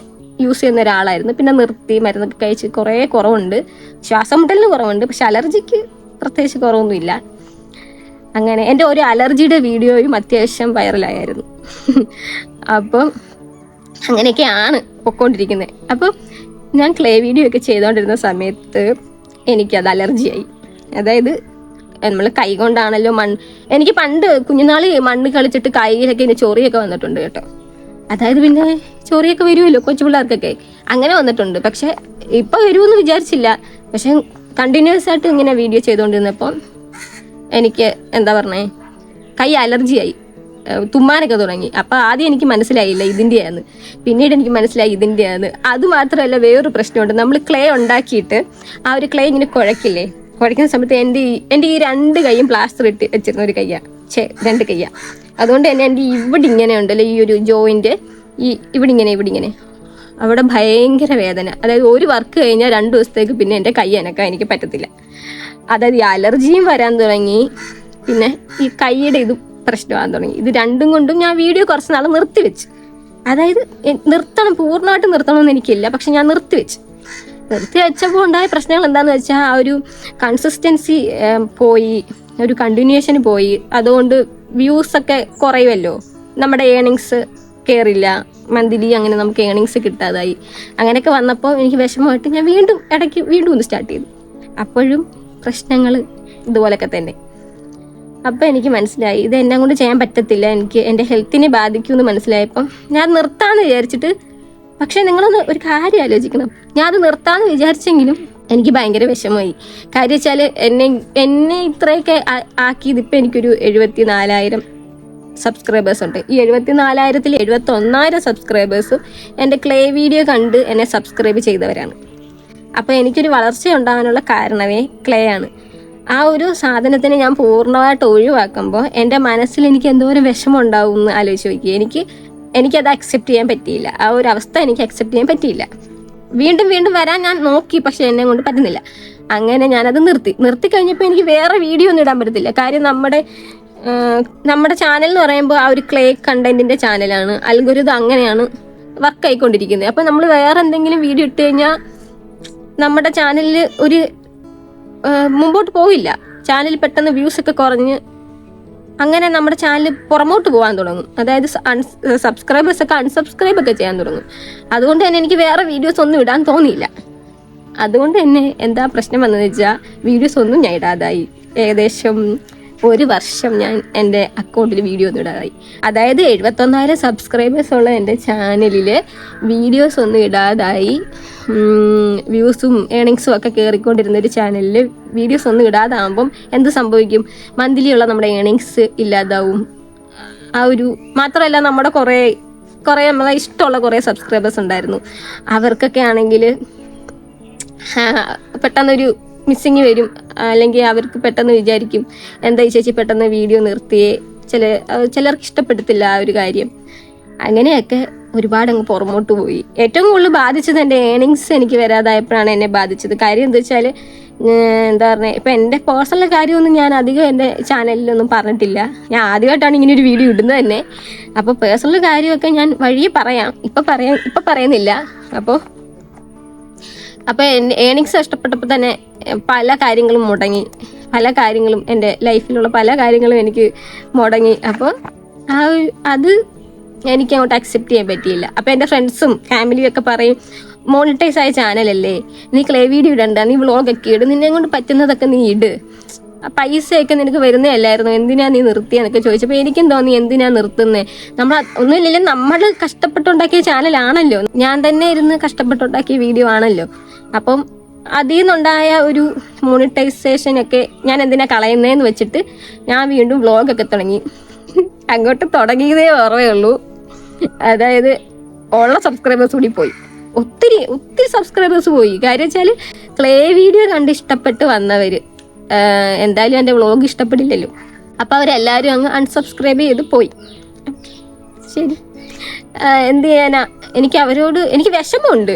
യൂസ് ചെയ്യുന്ന ഒരാളായിരുന്നു. പിന്നെ നിർത്തി, മരുന്നൊക്കെ കഴിച്ച് കുറേ കുറവുണ്ട്. ശ്വാസം മുട്ടലിന് കുറവുണ്ട്, പക്ഷെ അലർജിക്ക് പ്രത്യേകിച്ച് കുറവൊന്നുമില്ല. അങ്ങനെ എൻ്റെ ഒരു അലർജിയുടെ വീഡിയോയും അത്യാവശ്യം വൈറലായിരുന്നു. അപ്പം അങ്ങനെയൊക്കെയാണ് പൊയ്ക്കൊണ്ടിരിക്കുന്നത്. അപ്പം ഞാൻ ക്ലേ വീഡിയോ ഒക്കെ ചെയ്തുകൊണ്ടിരുന്ന സമയത്ത് എനിക്കത് അലർജിയായി. അതായത് നമ്മൾ കൈ കൊണ്ടാണല്ലോ എനിക്ക് പണ്ട് കുഞ്ഞുനാളി മണ്ണ് കളിച്ചിട്ട് കൈയിലൊക്കെ ഇങ്ങനെ ചൊറിയൊക്കെ വന്നിട്ടുണ്ട് കേട്ടോ. അതായത് പിന്നെ ചൊറിയൊക്കെ വരുമല്ലോ കൊച്ചു പിള്ളേർക്കൊക്കെ, അങ്ങനെ വന്നിട്ടുണ്ട്. പക്ഷെ ഇപ്പം വരുമെന്ന് വിചാരിച്ചില്ല. പക്ഷെ കണ്ടിന്യൂസ് ആയിട്ട് ഇങ്ങനെ വീഡിയോ ചെയ്തുകൊണ്ടിരുന്നപ്പം എനിക്ക് എന്താ പറഞ്ഞേ, കൈ അലർജിയായി, തുമ്മാനൊക്കെ തുടങ്ങി. അപ്പം ആദ്യം എനിക്ക് മനസ്സിലായില്ല ഇതിൻ്റെയാണ്, പിന്നീട് എനിക്ക് മനസ്സിലായി ഇതിൻ്റെയാണ്. അതുമാത്രമല്ല, വേറൊരു പ്രശ്നമുണ്ട്. നമ്മൾ ക്ലേ ഉണ്ടാക്കിയിട്ട് ആ ഒരു ക്ലേ ഇങ്ങനെ കുഴയ്ക്കുന്ന സമയത്ത് എൻ്റെ ഈ 2 കൈയും പ്ലാസ്റ്റർ ഇട്ട് വെച്ചിരുന്ന ഒരു കയ്യാണ്, 2 കയ്യാണ്. അതുകൊണ്ട് തന്നെ എൻ്റെ ഇവിടെ ഇങ്ങനെ ഉണ്ടല്ലോ, ഈ ഒരു ജോയിൻ്റ്, ഇവിടെ ഇങ്ങനെ അവിടെ ഭയങ്കര വേദന. അതായത് ഒരു വർക്ക് കഴിഞ്ഞാൽ 2 ദിവസത്തേക്ക് പിന്നെ എൻ്റെ കൈ അനക്കാൻ എനിക്ക് പറ്റത്തില്ല. അതായത് ഈ അലർജിയും വരാൻ തുടങ്ങി, പിന്നെ ഈ കൈയുടെ ഇത് പ്രശ്നമാകാൻ തുടങ്ങി. ഇത് രണ്ടും കൊണ്ടും ഞാൻ വീഡിയോ കുറച്ച് നാൾ നിർത്തിവെച്ച്. അതായത് പൂർണ്ണമായിട്ട് നിർത്തണമെന്ന് എനിക്കില്ല, പക്ഷെ ഞാൻ നിർത്തി വെച്ചപ്പോൾ ഉണ്ടായ പ്രശ്നങ്ങൾ എന്താണെന്ന് വെച്ചാൽ, ആ ഒരു കൺസിസ്റ്റൻസി പോയി, ഒരു കണ്ടിന്യൂഷന് പോയി. അതുകൊണ്ട് വ്യൂസൊക്കെ കുറയുമല്ലോ, നമ്മുടെ ഏണിങ്സ് കയറില്ല, മന്ത്ലി അങ്ങനെ നമുക്ക് ഏണിങ്സ് കിട്ടാതായി. അങ്ങനെയൊക്കെ വന്നപ്പോൾ എനിക്ക് വിഷമമായിട്ട് ഞാൻ ഇടയ്ക്ക് വീണ്ടും ഒന്ന് സ്റ്റാർട്ട് ചെയ്തു. അപ്പോഴും പ്രശ്നങ്ങൾ ഇതുപോലൊക്കെ തന്നെ. അപ്പം എനിക്ക് മനസ്സിലായി ഇത് എന്നെ കൊണ്ട് ചെയ്യാൻ പറ്റത്തില്ല, എനിക്ക് എൻ്റെ ഹെൽത്തിനെ ബാധിക്കുമെന്ന് മനസ്സിലായപ്പം ഞാൻ നിർത്താമെന്ന് വിചാരിച്ചിട്ട്. പക്ഷേ നിങ്ങളൊന്ന് ഒരു കാര്യം ആലോചിക്കണം, ഞാൻ അത് നിർത്താമെന്ന് വിചാരിച്ചെങ്കിലും എനിക്ക് ഭയങ്കര വിഷമമായി. കാര്യം വെച്ചാൽ എന്നെ ഇത്രയൊക്കെ ആക്കിയത് ഇപ്പം എനിക്കൊരു 74,000 സബ്സ്ക്രൈബേഴ്സ് ഉണ്ട്. ഈ 74,000-ൽ 71,000 സബ്സ്ക്രൈബേഴ്സും എൻ്റെ ക്ലേ വീഡിയോ കണ്ട് എന്നെ സബ്സ്ക്രൈബ് ചെയ്തവരാണ്. അപ്പോൾ എനിക്കൊരു വളർച്ച ഉണ്ടാകാനുള്ള കാരണമേ ക്ലേ ആണ്. ആ ഒരു സാധനത്തിനെ ഞാൻ പൂർണ്ണമായിട്ട് ഒഴിവാക്കുമ്പോൾ എൻ്റെ മനസ്സിൽ എനിക്ക് എന്തോരം വിഷമം ഉണ്ടാവും എന്ന് ആലോചിച്ച് നോക്കി. എനിക്കത് അക്സെപ്റ്റ് ചെയ്യാൻ പറ്റിയില്ല. ആ ഒരു അവസ്ഥ എനിക്ക് അക്സെപ്റ്റ് ചെയ്യാൻ പറ്റിയില്ല. വീണ്ടും വരാൻ ഞാൻ നോക്കി, പക്ഷെ എന്നെ കൊണ്ട് പറ്റുന്നില്ല. അങ്ങനെ ഞാനത് നിർത്തി കഴിഞ്ഞപ്പോൾ എനിക്ക് വേറെ വീഡിയോ ഒന്നും ഇടാൻ പറ്റത്തില്ല. കാര്യം നമ്മുടെ ചാനൽ എന്ന് പറയുമ്പോൾ ആ ഒരു ക്ലേ കണ്ടന്റിന്റെ ചാനലാണ്. അൽഗോരിതം അങ്ങനെയാണ് വർക്ക് ആയിക്കൊണ്ടിരിക്കുന്നത്. അപ്പം നമ്മൾ വേറെ എന്തെങ്കിലും വീഡിയോ ഇട്ട് കഴിഞ്ഞാൽ നമ്മുടെ ചാനലിൽ മുമ്പോട്ട് പോവില്ല. ചാനൽ പെട്ടെന്ന് വ്യൂസ് ഒക്കെ കുറഞ്ഞ് അങ്ങനെ നമ്മുടെ ചാനൽ പുറമോട്ട് പോകാൻ തുടങ്ങും. അതായത് സബ്സ്ക്രൈബേഴ്സ് ഒക്കെ അൺസബ്സ്ക്രൈബ് ഒക്കെ ചെയ്യാൻ തുടങ്ങും. അതുകൊണ്ട് തന്നെ എനിക്ക് വേറെ വീഡിയോസ് ഒന്നും ഇടാൻ തോന്നിയില്ല. അതുകൊണ്ട് തന്നെ എന്താ പ്രശ്നം വന്നതെന്ന് വെച്ചാൽ, വീഡിയോസ് ഒന്നും ഞാൻ ഇടാതായി. ഏകദേശം 1 വർഷം ഞാൻ എൻ്റെ അക്കൗണ്ടിൽ വീഡിയോ ഒന്നും ഇടാതായി. അതായത് 71,000 സബ്സ്ക്രൈബേഴ്സ് ഉള്ള എൻ്റെ ചാനലിൽ വീഡിയോസ് ഒന്നും ഇടാതായി. വ്യൂസും ഏണിങ്സും ഒക്കെ കയറിക്കൊണ്ടിരുന്ന ഒരു ചാനലിൽ വീഡിയോസ് ഒന്നും ഇടാതാകുമ്പം എന്ത് സംഭവിക്കും? മന്ത്ലി ഉള്ള നമ്മുടെ ഏണിങ്സ് ഇല്ലാതാവും. ആ ഒരു മാത്രമല്ല, നമ്മുടെ കുറേ നമ്മളെ ഇഷ്ടമുള്ള കുറേ സബ്സ്ക്രൈബേഴ്സ് ഉണ്ടായിരുന്നു. അവർക്കൊക്കെ ആണെങ്കിൽ പെട്ടെന്നൊരു മിസ്സിങ് വരും. അല്ലെങ്കിൽ അവർക്ക് പെട്ടെന്ന് വിചാരിക്കും, എന്താ ഈ ചേച്ചി പെട്ടെന്ന് വീഡിയോ നിർത്തിയേ. ചിലർക്ക് ഇഷ്ടപ്പെടത്തില്ല ആ ഒരു കാര്യം. അങ്ങനെയൊക്കെ ഒരുപാട് അങ്ങ് പുറമോട്ട് പോയി. ഏറ്റവും കൂടുതൽ ബാധിച്ചത് എൻ്റെ ഏണിങ്സ് എനിക്ക് വരാതായപ്പോഴാണ് എന്നെ ബാധിച്ചത്. കാര്യം എന്താ വെച്ചാൽ, എന്താ പറയുക, ഇപ്പം എൻ്റെ പേഴ്സണൽ കാര്യമൊന്നും ഞാൻ അധികം എൻ്റെ ചാനലിലൊന്നും പറഞ്ഞിട്ടില്ല. ഞാൻ ആദ്യമായിട്ടാണ് ഇങ്ങനെ ഒരു വീഡിയോ ഇടുന്നത് തന്നെ. അപ്പോൾ പേഴ്സണൽ കാര്യമൊക്കെ ഞാൻ വഴിയെ പറയാം, ഇപ്പം പറയുന്നില്ല. അപ്പോൾ ഏണിങ്സ് ഇഷ്ടപ്പെട്ടപ്പോൾ തന്നെ പല കാര്യങ്ങളും മുടങ്ങി. എൻ്റെ ലൈഫിലുള്ള പല കാര്യങ്ങളും എനിക്ക് മുടങ്ങി. അപ്പോൾ അത് എനിക്ക് അങ്ങോട്ട് അക്സെപ്റ്റ് ചെയ്യാൻ പറ്റിയില്ല. അപ്പോൾ എൻ്റെ ഫ്രണ്ട്സും ഫാമിലിയും ഒക്കെ പറയും, മോണിറ്റൈസ് ആയ ചാനലല്ലേ, നീ ക്ലേ വീഡിയോ ഇടണ്ട, നീ വ്ളോഗൊക്കെ ഇട്, നിന്നെ കൊണ്ട് പറ്റുന്നതൊക്കെ നീ ഇട്, പൈസയൊക്കെ നിനക്ക് വരുന്നതല്ലായിരുന്നു, എന്തിനാ നീ നിർത്തിയെന്നൊക്കെ ചോദിച്ചപ്പോൾ എനിക്കും തോന്നി, എന്തിനാ നിർത്തുന്നത്? ഒന്നുമില്ലല്ലോ, നമ്മൾ കഷ്ടപ്പെട്ടുണ്ടാക്കിയ ചാനലാണല്ലോ, ഞാൻ തന്നെ ഇരുന്ന് കഷ്ടപ്പെട്ടുണ്ടാക്കിയ വീഡിയോ ആണല്ലോ. അപ്പം അതിൽ നിന്നുണ്ടായ ഒരു മോണിറ്റൈസേഷനൊക്കെ ഞാൻ എന്തിനാ കളയുന്നതെന്ന് വെച്ചിട്ട് ഞാൻ വീണ്ടും വ്ളോഗൊക്കെ തുടങ്ങി. അങ്ങോട്ട് തുടങ്ങിയതേ ഓർമ്മയുള്ളൂ. അതായത് ഉള്ള സബ്സ്ക്രൈബേഴ്സ് കൂടി പോയി, ഒത്തിരി സബ്സ്ക്രൈബേഴ്സ് പോയി. കാര്യം വെച്ചാൽ ക്ലേ വീഡിയോ കണ്ട് ഇഷ്ടപ്പെട്ട് വന്നവർ എന്തായാലും എൻ്റെ വ്ളോഗ് ഇഷ്ടപ്പെടില്ലല്ലോ. അപ്പോൾ അവരെല്ലാവരും അങ്ങ് അൺസബ്സ്ക്രൈബ് ചെയ്ത് പോയി. ശരി, എന്ത് ചെയ്യാനാ, എനിക്ക് വിഷമമുണ്ട്.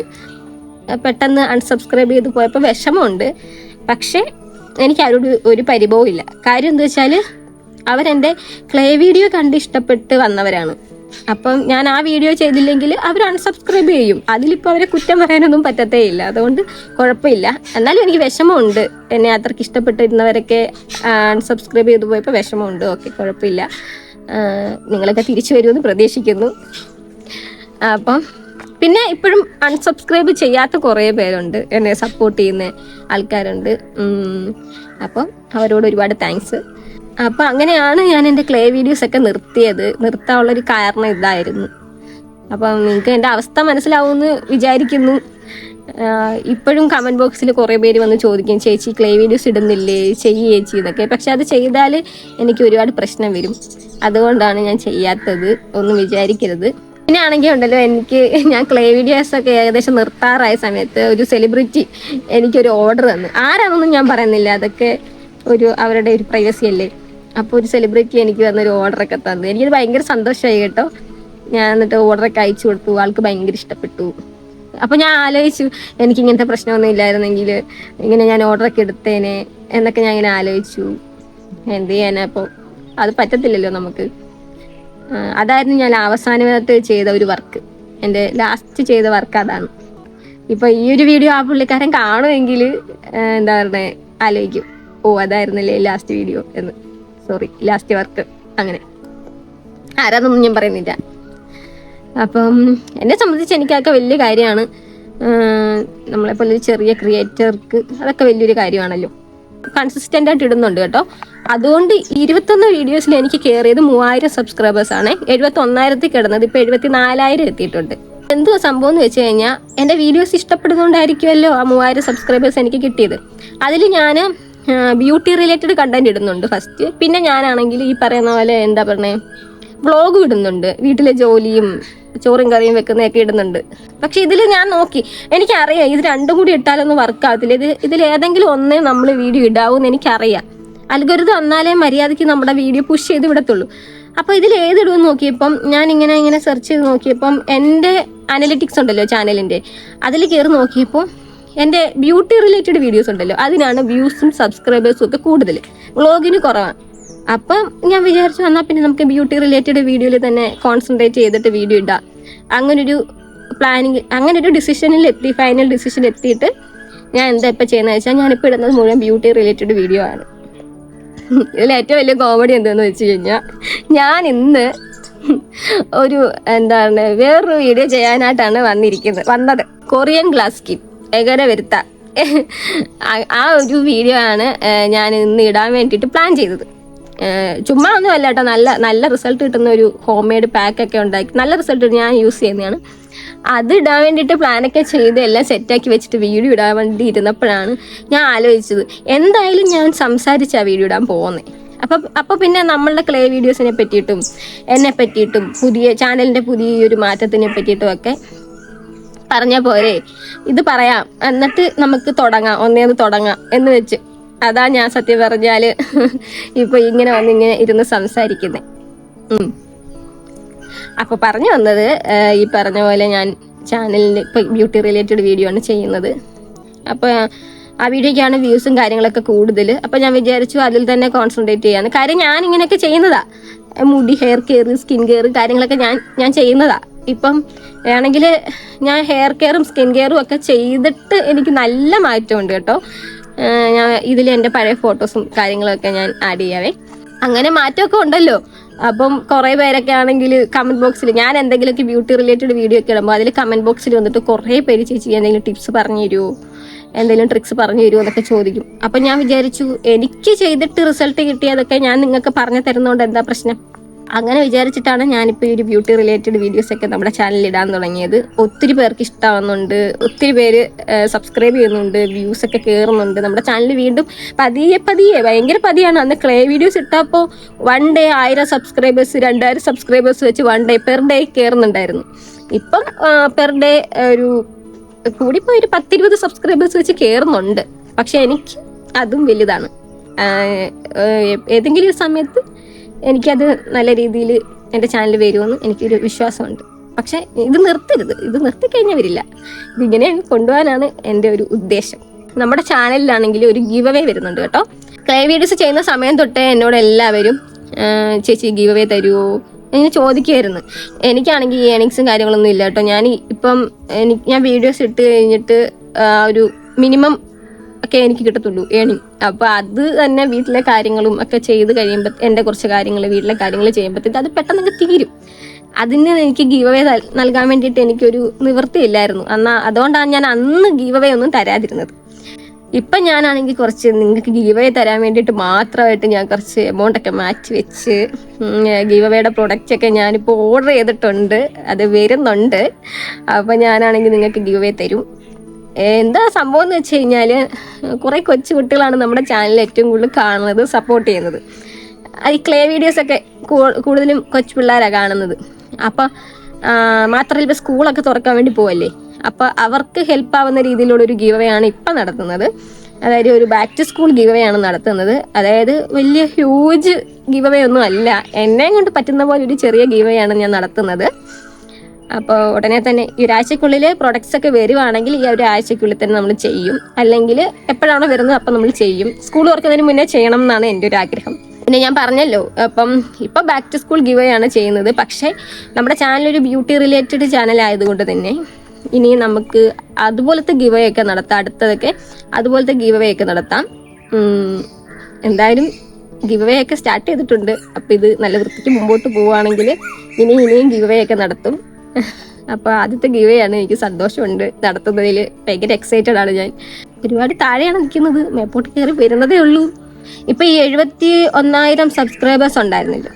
പെട്ടെന്ന് അൺസബ്സ്ക്രൈബ് ചെയ്ത് പോയപ്പോൾ വിഷമമുണ്ട്. പക്ഷേ എനിക്ക് അവരോട് ഒരു പരിഭവവും ഇല്ല. കാര്യം എന്താ വെച്ചാൽ, അവരെൻ്റെ ക്ലേ വീഡിയോ കണ്ട് ഇഷ്ടപ്പെട്ട് വന്നവരാണ്. അപ്പം ഞാൻ ആ വീഡിയോ ചെയ്തില്ലെങ്കിൽ അവർ അൺസബ്സ്ക്രൈബ് ചെയ്യും. അതിലിപ്പോൾ അവരെ കുറ്റം പറയാനൊന്നും പറ്റത്തേ ഇല്ല. അതുകൊണ്ട് കുഴപ്പമില്ല. എന്നാലും എനിക്ക് വിഷമമുണ്ട്. എന്നെ അത്രയ്ക്ക് ഇഷ്ടപ്പെട്ടിരുന്നവരൊക്കെ അൺസബ്സ്ക്രൈബ് ചെയ്ത് പോയപ്പോൾ വിഷമമുണ്ട്. ഓക്കെ, കുഴപ്പമില്ല. നിങ്ങളൊക്കെ തിരിച്ചു വരുമെന്ന് പ്രതീക്ഷിക്കുന്നു. അപ്പം പിന്നെ ഇപ്പോഴും അൺസബ്സ്ക്രൈബ് ചെയ്യാത്ത കുറേ പേരുണ്ട്, എന്നെ സപ്പോർട്ട് ചെയ്യുന്ന ആൾക്കാരുണ്ട്. അപ്പം അവരോട് ഒരുപാട് താങ്ക്സ്. അപ്പം അങ്ങനെയാണ് ഞാൻ എൻ്റെ ക്ലേ വീഡിയോസൊക്കെ നിർത്താനുള്ളൊരു കാരണം ഇതായിരുന്നു. അപ്പം നിങ്ങൾക്ക് എൻ്റെ അവസ്ഥ മനസ്സിലാവുമെന്ന് വിചാരിക്കുന്നു. ഇപ്പോഴും കമൻറ്റ് ബോക്സിൽ കുറേ പേര് വന്ന് ചോദിക്കും, ചേച്ചി ക്ലേ വീഡിയോസ് ഇടുന്നില്ലേ, ചെയ്യ് ചേച്ചി എന്നൊക്കെ. പക്ഷെ അത് ചെയ്താൽ എനിക്ക് ഒരുപാട് പ്രശ്നം വരും. അതുകൊണ്ടാണ് ഞാൻ ചെയ്യാത്തത്, ഒന്നും വിചാരിക്കരുത്. പിന്നെ ആണെങ്കിൽ ഉണ്ടല്ലോ, ഞാൻ ക്ലേ വീഡിയോസൊക്കെ ഏകദേശം നിർത്താറായ സമയത്ത് ഒരു സെലിബ്രിറ്റി എനിക്കൊരു ഓർഡർ തന്നു. ആരാണെന്നൊന്നും ഞാൻ പറയുന്നില്ല, അതൊക്കെ അവരുടെ ഒരു പ്രൈവസി അല്ലേ. അപ്പോൾ ഒരു സെലിബ്രിറ്റി എനിക്ക് വന്നൊരു ഓർഡറൊക്കെ തന്നു. എനിക്കത് ഭയങ്കര സന്തോഷമായി കേട്ടോ. ഞാൻ എന്നിട്ട് ഓർഡറൊക്കെ അയച്ചു കൊടുത്തു. ആൾക്ക് ഭയങ്കര ഇഷ്ടപ്പെട്ടു. അപ്പോൾ ഞാൻ ആലോചിച്ചു, എനിക്കിങ്ങനത്തെ പ്രശ്നമൊന്നും ഇല്ലായിരുന്നെങ്കിൽ ഇങ്ങനെ ഞാൻ ഓർഡറൊക്കെ എടുത്തേനെ എന്നൊക്കെ ഞാൻ ഇങ്ങനെ ആലോചിച്ചു. എന്ത് ചെയ്യാനാ, അപ്പോൾ അത് പറ്റത്തില്ലല്ലോ നമുക്ക്. അതായിരുന്നു ഞാൻ അവസാനമായിട്ട് ചെയ്ത ഒരു വർക്ക്. എൻ്റെ ലാസ്റ്റ് ചെയ്ത വർക്ക് അതാണ്. ഇപ്പോൾ ഈ ഒരു വീഡിയോ ആ പുള്ളിക്കാരൻ കാണുമെങ്കിൽ എന്താ പറയുക, ആലോചിക്കും, ഓ അതായിരുന്നല്ലേ ലാസ്റ്റ് വീഡിയോ എന്ന്. Sorry, last work. അങ്ങനെ ആരാന്നൊന്നും ഞാൻ പറയുന്നില്ല. അപ്പം എന്നെ സംബന്ധിച്ച് എനിക്കൊക്കെ വലിയ കാര്യമാണ്. നമ്മളെപ്പോലെ ഒരു ചെറിയ ക്രിയേറ്റർക്ക് അതൊക്കെ വലിയൊരു കാര്യമാണല്ലോ. കൺസിസ്റ്റൻ്റ് ആയിട്ട് ഇടുന്നുണ്ട് കേട്ടോ. അതുകൊണ്ട് 21 വീഡിയോസിൽ എനിക്ക് കയറിയത് 3000 സബ്സ്ക്രൈബേഴ്സാണ്. 71,000 കിടന്നത് ഇപ്പോൾ 74,000 എത്തിയിട്ടുണ്ട്. എന്തുവാ സംഭവം എന്ന് വെച്ച് കഴിഞ്ഞാൽ, എൻ്റെ വീഡിയോസ് ഇഷ്ടപ്പെടുന്നതുകൊണ്ടായിരിക്കുമല്ലോ ആ 3000 സബ്സ്ക്രൈബേഴ്സ് എനിക്ക് കിട്ടിയത്. അതിൽ ഞാൻ ബ്യൂട്ടി റിലേറ്റഡ് കണ്ടന്റ് ഇടുന്നുണ്ട് ഫസ്റ്റ്. പിന്നെ ഞാനാണെങ്കിൽ ഈ പറയുന്ന പോലെ എന്താ പറഞ്ഞേ, വ്ളോഗ് ഇടുന്നുണ്ട്. വീട്ടിലെ ജോലിയും ചോറും കറിയും വെക്കുന്നതൊക്കെ ഇടുന്നുണ്ട്. പക്ഷെ ഇതിൽ ഞാൻ നോക്കി, എനിക്കറിയാം ഇത് രണ്ടും കൂടി ഇട്ടാലൊന്നും വർക്ക് ആവത്തില്ല. ഇതിലേതെങ്കിലും ഒന്നേ നമ്മൾ വീഡിയോ ഇടാവൂന്ന് എനിക്കറിയാം. അൽഗോരിതം വന്നാലേ മര്യാദയ്ക്ക് നമ്മുടെ വീഡിയോ പുഷ് ചെയ്ത് വിടത്തുള്ളൂ. അപ്പോൾ ഇതിൽ ഏതിടുമെന്ന് നോക്കിയപ്പം ഞാൻ ഇങ്ങനെ സെർച്ച് ചെയ്ത് നോക്കിയപ്പം എൻ്റെ അനലിറ്റിക്സ് ഉണ്ടല്ലോ ചാനലിൻ്റെ, അതിൽ കയറി നോക്കിയപ്പോൾ എൻ്റെ ബ്യൂട്ടി റിലേറ്റഡ് വീഡിയോസ് ഉണ്ടല്ലോ, അതിനാണ് വ്യൂസും സബ്സ്ക്രൈബേഴ്സും ഒക്കെ കൂടുതൽ, വ്ളോഗിന് കുറവാണ്. അപ്പം ഞാൻ വിചാരിച്ചു, എന്നാൽ പിന്നെ നമുക്ക് ബ്യൂട്ടി റിലേറ്റഡ് വീഡിയോയിൽ തന്നെ കോൺസെൻട്രേറ്റ് ചെയ്തിട്ട് വീഡിയോ ഇടാം. അങ്ങനൊരു ഫൈനൽ ഡിസിഷൻ എത്തിയിട്ട് ഞാൻ എന്താ ഇപ്പം ചെയ്യുന്നത് വെച്ചാൽ, ഞാനിപ്പോൾ ഇടുന്നത് മുഴുവൻ ബ്യൂട്ടി റിലേറ്റഡ് വീഡിയോ ആണ്. ഇതിൽ ഏറ്റവും വലിയ കോമഡി എന്താണെന്ന് വെച്ച് കഴിഞ്ഞാൽ, ഞാൻ ഇന്ന് എന്താണ് വേറൊരു വീഡിയോ ചെയ്യാനായിട്ടാണ് വന്നത്. കൊറിയൻ ഗ്ലാസ് സ്കിൻ എങ്ങനെ വരുത്താം, ആ ഒരു വീഡിയോ ആണ് ഞാൻ ഇന്ന് ഇടാൻ വേണ്ടിയിട്ട് പ്ലാൻ ചെയ്തത്. ചുമ്മാ ഒന്നും അല്ല കേട്ടോ, നല്ല റിസൾട്ട് കിട്ടുന്ന ഒരു ഹോം മെയ്ഡ് പാക്കൊക്കെ ഉണ്ടാക്കി നല്ല റിസൾട്ട് ഞാൻ യൂസ് ചെയ്യുന്നതാണ്. അത് ഇടാൻ വേണ്ടിയിട്ട് പ്ലാനൊക്കെ ചെയ്ത് എല്ലാം സെറ്റാക്കി വെച്ചിട്ട് വീഡിയോ ഇടാൻ വേണ്ടി ഇരുന്നപ്പോഴാണ് ഞാൻ ആലോചിച്ചത്, എന്തായാലും ഞാൻ സംസാരിച്ച വീഡിയോ ഇടാൻ പോകുന്നത്. അപ്പോൾ പിന്നെ നമ്മളുടെ ക്ലേ വീഡിയോസിനെ പറ്റിയിട്ടും എന്നെ പറ്റിയിട്ടും ചാനലിൻ്റെ പുതിയൊരു മാറ്റത്തിനെ പറ്റിയിട്ടും ഒക്കെ പറഞ്ഞാൽ പോരെ, ഇത് പറയാം, എന്നിട്ട് നമുക്ക് തുടങ്ങാം എന്ന് വെച്ച്. അതാ ഞാൻ സത്യം പറഞ്ഞാൽ ഇപ്പോൾ ഇങ്ങനെ ഇരുന്ന് സംസാരിക്കുന്നത്. അപ്പോൾ പറഞ്ഞു വന്നത്, ഈ പറഞ്ഞ പോലെ ഞാൻ ചാനലിൽ ഇപ്പോൾ ബ്യൂട്ടി റിലേറ്റഡ് വീഡിയോ ആണ് ചെയ്യുന്നത്. അപ്പോൾ ആ വീഡിയോയ്ക്കാണ് വ്യൂസും കാര്യങ്ങളൊക്കെ കൂടുതൽ. അപ്പോൾ ഞാൻ വിചാരിച്ചു അതിൽ തന്നെ കോൺസെൻട്രേറ്റ് ചെയ്യാന്ന്. കാര്യം ഞാൻ ഇങ്ങനെയൊക്കെ ചെയ്യുന്നതാ, മുടി ഹെയർ കെയർ സ്കിൻ കെയർ കാര്യങ്ങളൊക്കെ ഞാൻ ചെയ്യുന്നതാ. ഇപ്പം ആണെങ്കിൽ ഞാൻ ഹെയർ കെയറും സ്കിൻ കെയറും ഒക്കെ ചെയ്തിട്ട് എനിക്ക് നല്ല മാറ്റമുണ്ട് കേട്ടോ. ഞാൻ ഇതിൽ എൻ്റെ പഴയ ഫോട്ടോസും കാര്യങ്ങളൊക്കെ ഞാൻ ആഡ് ചെയ്യാവേ. അങ്ങനെ മാറ്റമൊക്കെ ഉണ്ടല്ലോ. അപ്പം കുറേ പേരൊക്കെ ആണെങ്കിൽ കമൻറ്റ് ബോക്സിൽ ഞാൻ എന്തെങ്കിലുമൊക്കെ ബ്യൂട്ടി റിലേറ്റഡ് വീഡിയോ ഒക്കെ ഇടുമ്പോൾ അതിൽ കമൻറ്റ് ബോക്സിൽ വന്നിട്ട് കുറേ പേര് ചേച്ചി എന്തെങ്കിലും ടിപ്സ് പറഞ്ഞു തരുമോ, എന്തെങ്കിലും ട്രിക്സ് പറഞ്ഞു തരുമോ എന്നൊക്കെ ചോദിക്കും. അപ്പം ഞാൻ വിചാരിച്ചു, എനിക്ക് ചെയ്തിട്ട് റിസൾട്ട് കിട്ടിയതൊക്കെ ഞാൻ നിങ്ങൾക്ക് പറഞ്ഞു തരുന്നതുകൊണ്ട് എന്താ പ്രശ്നം. അങ്ങനെ വിചാരിച്ചിട്ടാണ് ഞാനിപ്പോൾ ഈ ഒരു ബ്യൂട്ടി റിലേറ്റഡ് വീഡിയോസൊക്കെ നമ്മുടെ ചാനലിൽ ഇടാൻ തുടങ്ങിയത്. ഒത്തിരി പേർക്ക് ഇഷ്ടമാവുന്നുണ്ട്, ഒത്തിരി പേര് സബ്സ്ക്രൈബ് ചെയ്യുന്നുണ്ട്, വ്യൂസൊക്കെ കയറുന്നുണ്ട്. നമ്മുടെ ചാനൽ വീണ്ടും പതിയെ ഭയങ്കര പതിയാണ്. അന്ന് ക്ലേ വീഡിയോസ് ഇട്ടപ്പോൾ 1 ഡേ 1000 സബ്സ്ക്രൈബേഴ്സ് 2000 സബ്സ്ക്രൈബേഴ്സ് വെച്ച് പെർ ഡേ കയറുന്നുണ്ടായിരുന്നു. ഇപ്പം പെർ ഡേ ഒരു കൂടിപ്പോയി ഒരു 10-20 സബ്സ്ക്രൈബേഴ്സ് വെച്ച് കയറുന്നുണ്ട്. പക്ഷെ എനിക്ക് അതും വലുതാണ്. ഏതെങ്കിലും ഒരു സമയത്ത് എനിക്കത് നല്ല രീതിയിൽ എൻ്റെ ചാനൽ വരുമെന്ന് എനിക്കൊരു വിശ്വാസമുണ്ട്. പക്ഷെ ഇത് നിർത്തരുത്, ഇത് നിർത്തിക്കഴിഞ്ഞാൽ വരില്ല. ഇതിങ്ങനെ കൊണ്ടുപോകാനാണ് എൻ്റെ ഒരു ഉദ്ദേശം. നമ്മുടെ ചാനലിലാണെങ്കിൽ ഒരു ഗീവ് അവേ വരുന്നുണ്ട് കേട്ടോ. ക്ലേ വീഡിയോസ് ചെയ്യുന്ന സമയം തൊട്ടേ എന്നോട് എല്ലാവരും ചേച്ചി ഗീവ് അവേ തരുമോ, ഇങ്ങനെ ചോദിക്കുമായിരുന്നു. എനിക്കാണെങ്കിൽ ഈ ഏണിങ്സും കാര്യങ്ങളൊന്നും ഇല്ല കേട്ടോ. ഞാൻ വീഡിയോസ് ഇട്ട് കഴിഞ്ഞിട്ട് ഒരു മിനിമം ഒക്കെ എനിക്ക് കിട്ടത്തുള്ളൂ ഏണിങ്. അപ്പോൾ അത് തന്നെ വീട്ടിലെ കാര്യങ്ങളും ഒക്കെ ചെയ്ത് കഴിയുമ്പോൾ, എൻ്റെ കുറച്ച് കാര്യങ്ങൾ വീട്ടിലെ കാര്യങ്ങൾ ചെയ്യുമ്പോഴത്തേക്ക് അത് പെട്ടെന്ന് തീരും. അതിന് എനിക്ക് ഗീവ് അവേ നൽകാൻ വേണ്ടിയിട്ട് എനിക്കൊരു നിവൃത്തിയില്ലായിരുന്നു. അതുകൊണ്ടാണ് ഞാൻ അന്ന് ഗീവ് അവേ ഒന്നും തരാതിരുന്നത്. ഇപ്പം ഞാനാണെങ്കിൽ കുറച്ച് നിങ്ങൾക്ക് ഗീവ് അവേ തരാൻ വേണ്ടിയിട്ട് മാത്രമായിട്ട് ഞാൻ കുറച്ച് എമൗണ്ട് ഒക്കെ മാറ്റി വെച്ച് ഗീവ് അവേയുടെ പ്രൊഡക്റ്റ് ഒക്കെ ഞാനിപ്പോൾ ഓർഡർ ചെയ്തിട്ടുണ്ട്. അത് വരുന്നുണ്ട്. അപ്പോൾ ഞാനാണെങ്കിൽ നിങ്ങൾക്ക് ഗീവ് അവേ തരും. എന്താ സംഭവം എന്ന് വെച്ച് കഴിഞ്ഞാൽ, കുറേ കൊച്ചു കുട്ടികളാണ് നമ്മുടെ ചാനലിൽ ഏറ്റവും കൂടുതൽ കാണുന്നത്, സപ്പോർട്ട് ചെയ്യുന്നത്. ഈ ക്ലേ വീഡിയോസൊക്കെ കൂടുതലും കൊച്ചു പിള്ളേരാണ് കാണുന്നത്. അപ്പോൾ മാത്രമല്ല ഇപ്പോൾ സ്കൂളൊക്കെ തുറക്കാൻ വേണ്ടി പോവല്ലേ, അപ്പോൾ അവർക്ക് ഹെൽപ്പ് ആവുന്ന രീതിയിലുള്ളൊരു ഗീവ് അവേ ആണ് ഇപ്പം നടത്തുന്നത്. അതായത് ഒരു back to school give away ആണ് നടത്തുന്നത്. അതായത് വലിയ ഹ്യൂജ് ഗീവ് അവേ ഒന്നും അല്ല, എന്നെ കൊണ്ട് പറ്റുന്ന പോലെ ഒരു ചെറിയ ഗീവ് അവേ ആണ് ഞാൻ നടത്തുന്നത്. അപ്പോൾ ഉടനെ തന്നെ ഈ ഒരാഴ്ചക്കുള്ളിൽ പ്രൊഡക്ട്സ് ഒക്കെ വരുവാണെങ്കിൽ ഈ ഒരാഴ്ചക്കുള്ളിൽ തന്നെ നമ്മൾ ചെയ്യും. അല്ലെങ്കിൽ എപ്പോഴാണോ വരുന്നത് അപ്പം നമ്മൾ ചെയ്യും. സ്കൂൾ തുറക്കുന്നതിന് മുന്നേ ചെയ്യണം എന്നാണ് എൻ്റെ ഒരു ആഗ്രഹം. പിന്നെ ഞാൻ പറഞ്ഞല്ലോ, ഇപ്പം back to school give away ആണ് ചെയ്യുന്നത്. പക്ഷേ നമ്മുടെ ചാനലൊരു ബ്യൂട്ടി റിലേറ്റഡ് ചാനൽ ആയതുകൊണ്ട് തന്നെ ഇനി നമുക്ക് അതുപോലത്തെ ഗീവ് അവേ ഒക്കെ നടത്താം. അടുത്തതൊക്കെ അതുപോലത്തെ ഗീവ് അവേ ഒക്കെ നടത്താം. എന്തായാലും ഗീവ് അവേ ഒക്കെ സ്റ്റാർട്ട് ചെയ്തിട്ടുണ്ട്. അപ്പോൾ ഇത് നല്ല വൃത്തിക്ക് മുമ്പോട്ട് പോവുകയാണെങ്കിൽ ഇനിയും ഗീവ് അവേ ഒക്കെ നടത്തും. അപ്പോൾ ആദ്യത്തെ ഗീവ് അവേ ആണ്. എനിക്ക് സന്തോഷമുണ്ട് നടത്തുന്നതിൽ. ഭയങ്കര എക്സൈറ്റഡ് ആണ് ഞാൻ. ഒരുപാട് താഴെയാണ് നിൽക്കുന്നത്, മേപ്പോട്ട് കയറി വരുന്നതേ ഉള്ളൂ. ഇപ്പം ഈ 71,000 സബ്സ്ക്രൈബേഴ്സ് ഉണ്ടായിരുന്നല്ലോ.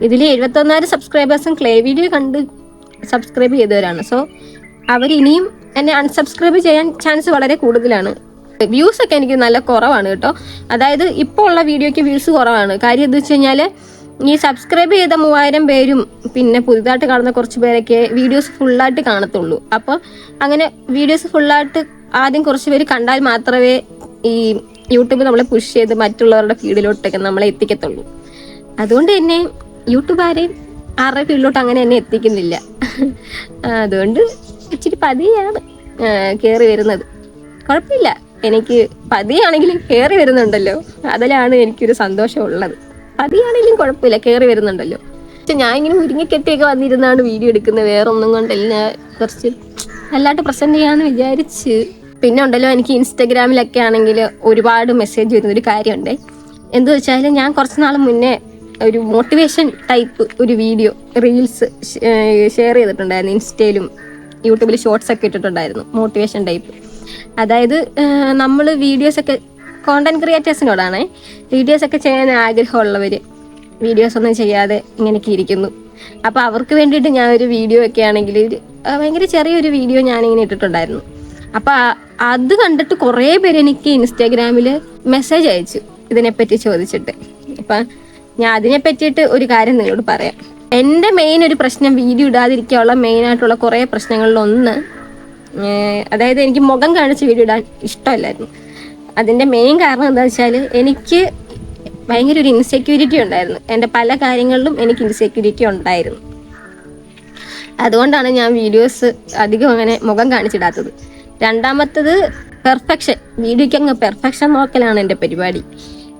ഇതിൽ 71,000 സബ്സ്ക്രൈബേഴ്സും ക്ലേ വീഡിയോ കണ്ട് സബ്സ്ക്രൈബ് ചെയ്തവരാണ്. സോ അവരിനിയും എന്നെ അൺസബ്സ്ക്രൈബ് ചെയ്യാൻ ചാൻസ് വളരെ കൂടുതലാണ്. വ്യൂസ് ഒക്കെ എനിക്ക് നല്ല കുറവാണ് കേട്ടോ. അതായത് ഇപ്പോൾ ഉള്ള വീഡിയോയ്ക്ക് വ്യൂസ് കുറവാണ്. കാര്യം എന്താ വെച്ച് കഴിഞ്ഞാൽ, ഈ സബ്സ്ക്രൈബ് ചെയ്ത 3,000 പേരും പിന്നെ പുതുതായിട്ട് കാണുന്ന കുറച്ച് പേരൊക്കെ വീഡിയോസ് ഫുള്ളായിട്ട് കാണത്തുള്ളൂ. അപ്പോൾ അങ്ങനെ വീഡിയോസ് ഫുള്ളായിട്ട് ആദ്യം കുറച്ച് പേര് കണ്ടാൽ മാത്രമേ ഈ യൂട്യൂബ് നമ്മളെ പുഷ് ചെയ്ത് മറ്റുള്ളവരുടെ ഫീൽഡിലോട്ടൊക്കെ നമ്മളെ എത്തിക്കത്തുള്ളൂ. അതുകൊണ്ട് തന്നെ യൂട്യൂബ് ആരുടെ ഫീൽഡിലോട്ട് അങ്ങനെ എന്നെ എത്തിക്കുന്നില്ല. അതുകൊണ്ട് ഇച്ചിരി പതിയാണ് കയറി വരുന്നത്. കുഴപ്പമില്ല, എനിക്ക് പതിയാണെങ്കിലും കയറി വരുന്നുണ്ടല്ലോ, അതിലാണ് എനിക്കൊരു സന്തോഷമുള്ളത്. പതിയാണെങ്കിലും കുഴപ്പമില്ല, കയറി വരുന്നുണ്ടല്ലോ. പക്ഷെ ഞാൻ ഇങ്ങനെ ഒരുങ്ങിക്കെട്ടിയൊക്കെ വന്നിരുന്നാണ് വീഡിയോ എടുക്കുന്നത്. വേറെ ഒന്നും കൊണ്ടല്ല, കുറച്ച് നല്ലതായിട്ട് പ്രസന്റ് ചെയ്യാമെന്ന് വിചാരിച്ച്. പിന്നെ ഉണ്ടല്ലോ, എനിക്ക് ഇൻസ്റ്റഗ്രാമിലൊക്കെ ആണെങ്കിൽ ഒരുപാട് മെസ്സേജ് വരുന്നൊരു കാര്യമുണ്ട്. എന്താ വെച്ചാൽ, ഞാൻ കുറച്ച് നാൾ മുന്നേ ഒരു മോട്ടിവേഷൻ ടൈപ്പ് ഒരു വീഡിയോ റീൽസ് ഷെയർ ചെയ്തിട്ടുണ്ടായിരുന്നു. ഇൻസ്റ്റയിലും യൂട്യൂബിൽ ഷോർട്സ് ഒക്കെ ഇട്ടിട്ടുണ്ടായിരുന്നു, മോട്ടിവേഷൻ ടൈപ്പ്. അതായത് നമ്മൾ വീഡിയോസൊക്കെ കോണ്ടന്റ് ക്രിയേറ്റേഴ്സിനോടാണ് വീഡിയോസൊക്കെ ചെയ്യാൻ ആഗ്രഹമുള്ളവർ വീഡിയോസ് ഒന്നും ചെയ്യാതെ ഇങ്ങനെയൊക്കെ ഇരിക്കുന്നു. അപ്പോൾ അവർക്ക് വേണ്ടിയിട്ട് ഞാൻ ഒരു വീഡിയോ ഒക്കെ ആണെങ്കിൽ ഭയങ്കര ചെറിയൊരു വീഡിയോ ഞാനിങ്ങനെ ഇട്ടിട്ടുണ്ടായിരുന്നു. അപ്പോൾ അത് കണ്ടിട്ട് കുറേ പേര് എനിക്ക് ഇൻസ്റ്റാഗ്രാമിൽ മെസ്സേജ് അയച്ചു ഇതിനെപ്പറ്റി ചോദിച്ചിട്ട്. അപ്പം ഞാൻ അതിനെ പറ്റിയിട്ട് ഒരു കാര്യം നിങ്ങളോട് പറയാം. എൻ്റെ മെയിൻ ഒരു പ്രശ്നം, വീഡിയോ ഇടാതിരിക്കാനുള്ള മെയിനായിട്ടുള്ള കുറേ പ്രശ്നങ്ങളിലൊന്ന്, അതായത് എനിക്ക് മുഖം കാണിച്ച് വീഡിയോ ഇടാൻ ഇഷ്ടമല്ലായിരുന്നു. അതിൻ്റെ മെയിൻ കാരണം എന്താ വെച്ചാൽ, എനിക്ക് ഭയങ്കര ഒരു ഇൻസെക്യൂരിറ്റി ഉണ്ടായിരുന്നു. എൻ്റെ പല കാര്യങ്ങളിലും എനിക്ക് ഇൻസെക്യൂരിറ്റി ഉണ്ടായിരുന്നു. അതുകൊണ്ടാണ് ഞാൻ വീഡിയോസ് അധികം അങ്ങനെ മുഖം കാണിച്ചിടാത്തത്. രണ്ടാമത്തത് പെർഫെക്ഷൻ. വീഡിയോയ്ക്ക് അങ്ങ് പെർഫെക്ഷൻ നോക്കലാണ് എൻ്റെ പരിപാടി.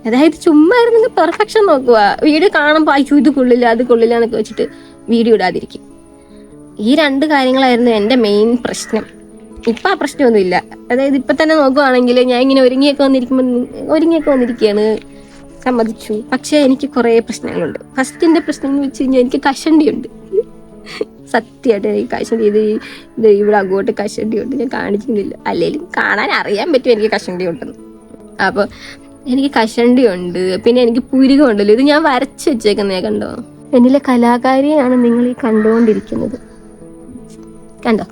അതായത് ചുമ്മാ ഇരുന്നെങ്കിൽ പെർഫെക്ഷൻ നോക്കുക. വീഡിയോ കാണുമ്പോൾ അയ്യോ ഇത് കൊള്ളില്ല അത് കൊള്ളില്ല എന്നൊക്കെ വെച്ചിട്ട് വീഡിയോ ഇടാതിരിക്കും. ഈ 2 കാര്യങ്ങളായിരുന്നു എൻ്റെ മെയിൻ പ്രശ്നം. ഇപ്പം ആ പ്രശ്നമൊന്നുമില്ല. അതായത് ഇപ്പം തന്നെ നോക്കുവാണെങ്കിൽ ഞാൻ ഇങ്ങനെ ഒരുങ്ങിയൊക്കെ വന്നിരിക്കുകയാണ്, സമ്മതിച്ചു. പക്ഷേ എനിക്ക് കുറേ പ്രശ്നങ്ങളുണ്ട്. ഫസ്റ്റിൻ്റെ പ്രശ്നം എന്ന് വെച്ച് കഴിഞ്ഞാൽ, എനിക്ക് കഷണ്ടിയുണ്ട്. സത്യമായിട്ട് എനിക്ക് കഷണ്ടി, ഇത് ഇവിടെ അങ്ങോട്ട് കഷണ്ടിയുണ്ട്. ഞാൻ കാണിക്കുന്നില്ല, അല്ലെങ്കിലും കാണാൻ അറിയാൻ പറ്റും എനിക്ക് കഷണ്ടി ഉണ്ടെന്ന്. അപ്പോൾ എനിക്ക് കഷണ്ടിയുണ്ട്. പിന്നെ എനിക്ക് പുരുകമുണ്ടല്ലോ, ഇത് ഞാൻ വരച്ച് വെച്ചേക്കുന്നേ, കണ്ടോ? എന്നിലെ കലാകാരിയാണ് നിങ്ങൾ ഈ കണ്ടുകൊണ്ടിരിക്കുന്നത്, കണ്ടോ?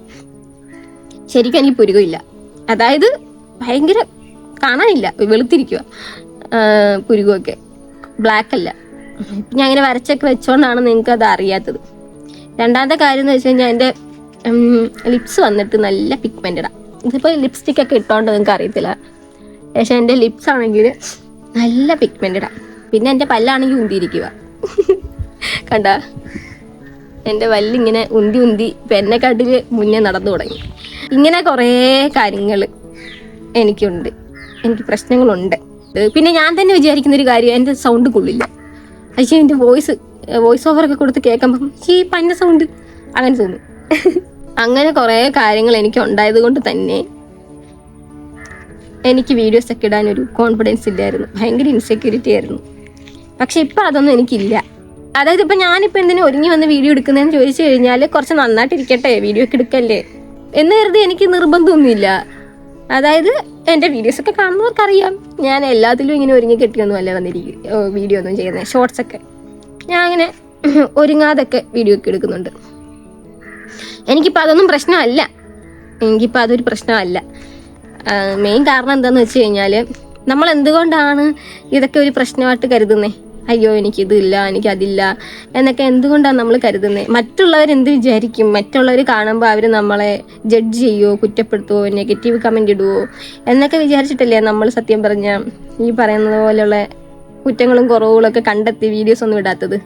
ശരിക്കും എനിക്ക് പുരുകമില്ല. അതായത് ഭയങ്കര കാണാനില്ല, വെളുത്തിരിക്കുക പുരുകമൊക്കെ, ബ്ലാക്ക് അല്ല. ഞാൻ അങ്ങനെ വരച്ചൊക്കെ വെച്ചോണ്ടാണ് നിങ്ങൾക്ക് അത് അറിയാത്തത്. രണ്ടാമത്തെ കാര്യം എന്ന് വെച്ച് കഴിഞ്ഞാൽ, എൻ്റെ ലിപ്സ് വന്നിട്ട് നല്ല പിഗ്മെൻറ്റഡാണ്. ഇതിപ്പോൾ ലിപ്സ്റ്റിക് ഒക്കെ ഇട്ടോണ്ട് നിങ്ങൾക്ക് അറിയത്തില്ല, പക്ഷെ എൻ്റെ ലിപ്സ് ആണെങ്കിൽ നല്ല പിഗ്മെൻറ്റഡാണ്. പിന്നെ എൻ്റെ പല്ലാണെങ്കിൽ ഉന്തിയിരിക്കുക, കണ്ട? എൻ്റെ പല്ലിങ്ങനെ ഉന്തി ഇപ്പം എന്നെക്കാട്ടിൽ മുന്നേ നടന്നു തുടങ്ങി. ഇങ്ങനെ കുറേ കാര്യങ്ങൾ എനിക്കുണ്ട്, എനിക്ക് പ്രശ്നങ്ങളുണ്ട്. പിന്നെ ഞാൻ തന്നെ വിചാരിക്കുന്നൊരു കാര്യം, എൻ്റെ സൗണ്ട് കൊള്ളില്ല. പക്ഷേ എൻ്റെ വോയിസ് വോയിസ് ഓവറൊക്കെ കൊടുത്ത് കേൾക്കുമ്പം ഈ പന്ന സൗണ്ട് അങ്ങനെ തോന്നും. അങ്ങനെ കുറേ കാര്യങ്ങൾ എനിക്ക് ഉണ്ടായത് കൊണ്ട് തന്നെ എനിക്ക് വീഡിയോസ് ഒക്കെ ഇടാനൊരു കോൺഫിഡൻസ് ഇല്ലായിരുന്നു, ഭയങ്കര ഇൻസെക്യൂരിറ്റി ആയിരുന്നു. പക്ഷെ ഇപ്പം അതൊന്നും എനിക്കില്ല. അതായത് ഇപ്പം ഞാനിപ്പോൾ എന്തിനാ ഒരുങ്ങി വന്ന് വീഡിയോ എടുക്കുന്നതെന്ന് ചോദിച്ചു കഴിഞ്ഞാൽ കുറച്ച് നന്നായിട്ടിരിക്കട്ടെ, വീഡിയോ ഒക്കെ എടുക്കല്ലേ എന്ന് കരുതി എനിക്ക് നിർബന്ധമൊന്നുമില്ല. അതായത് എൻ്റെ വീഡിയോസൊക്കെ കാണുന്നവർക്കറിയാം ഞാൻ എല്ലാത്തിലും ഇങ്ങനെ ഒരുങ്ങി കെട്ടിയൊന്നും അല്ല വന്നിരിക്കും വീഡിയോ ഒന്നും ചെയ്യുന്നത്. ഷോർട്സൊക്കെ ഞാൻ അങ്ങനെ ഒരുങ്ങാതൊക്കെ വീഡിയോ ഒക്കെ എടുക്കുന്നുണ്ട്. എനിക്കിപ്പോൾ അതൊന്നും പ്രശ്നമല്ല, എനിക്കിപ്പോൾ അതൊരു പ്രശ്നമല്ല. മെയിൻ കാരണം എന്താണെന്ന് വെച്ച് കഴിഞ്ഞാൽ നമ്മൾ എന്തുകൊണ്ടാണ് ഇതൊക്കെ ഒരു പ്രശ്നമായിട്ട് കരുതുന്നത്? അയ്യോ എനിക്കിതില്ല, എനിക്കതില്ല എന്നൊക്കെ എന്തുകൊണ്ടാണ് നമ്മൾ കരുതുന്നത്? മറ്റുള്ളവരെന്ത് വിചാരിക്കും? മറ്റുള്ളവർ കാണുമ്പോൾ അവർ നമ്മളെ ജഡ്ജ് ചെയ്യുമോ, കുറ്റപ്പെടുത്തുമോ, നെഗറ്റീവ് കമൻ്റ് ഇടുമോ എന്നൊക്കെ വിചാരിച്ചിട്ടല്ലേ നമ്മൾ സത്യം പറഞ്ഞാൽ ഈ പറയുന്നത് പോലെയുള്ള കുറ്റങ്ങളും കുറവുകളൊക്കെ കണ്ടെത്തി വീഡിയോസ് ഒന്നും ഇടാത്തത്.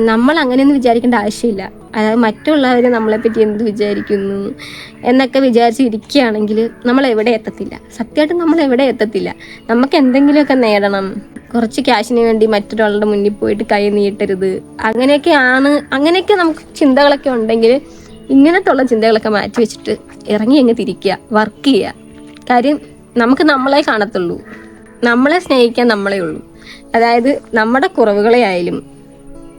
നമ്മൾ അങ്ങനെയൊന്നും വിചാരിക്കേണ്ട ആവശ്യമില്ല. അതായത് മറ്റുള്ളവർ നമ്മളെപ്പറ്റി എന്ത് വിചാരിക്കുന്നു എന്നൊക്കെ വിചാരിച്ചിരിക്കുകയാണെങ്കിൽ നമ്മൾ എവിടെ എത്തത്തില്ല. സത്യമായിട്ട് നമ്മൾ എവിടെ എത്തത്തില്ല. നമുക്ക് എന്തെങ്കിലുമൊക്കെ നേടണം, കുറച്ച് ക്യാഷിന് വേണ്ടി മറ്റൊരാളുടെ മുന്നിൽ പോയിട്ട് കൈ നീട്ടരുത്, അങ്ങനെയൊക്കെ നമുക്ക് ചിന്തകളൊക്കെ ഉണ്ടെങ്കിൽ ഇങ്ങനത്തുള്ള ചിന്തകളൊക്കെ മാറ്റി വെച്ചിട്ട് ഇറങ്ങി അങ്ങ് തിരിക്കുക, വർക്ക് ചെയ്യുക. കാര്യം നമുക്ക് നമ്മളെ കാണത്തുള്ളൂ, നമ്മളെ സ്നേഹിക്കാൻ നമ്മളേ ഉള്ളൂ. അതായത് നമ്മുടെ കുറവുകളെ ആയാലും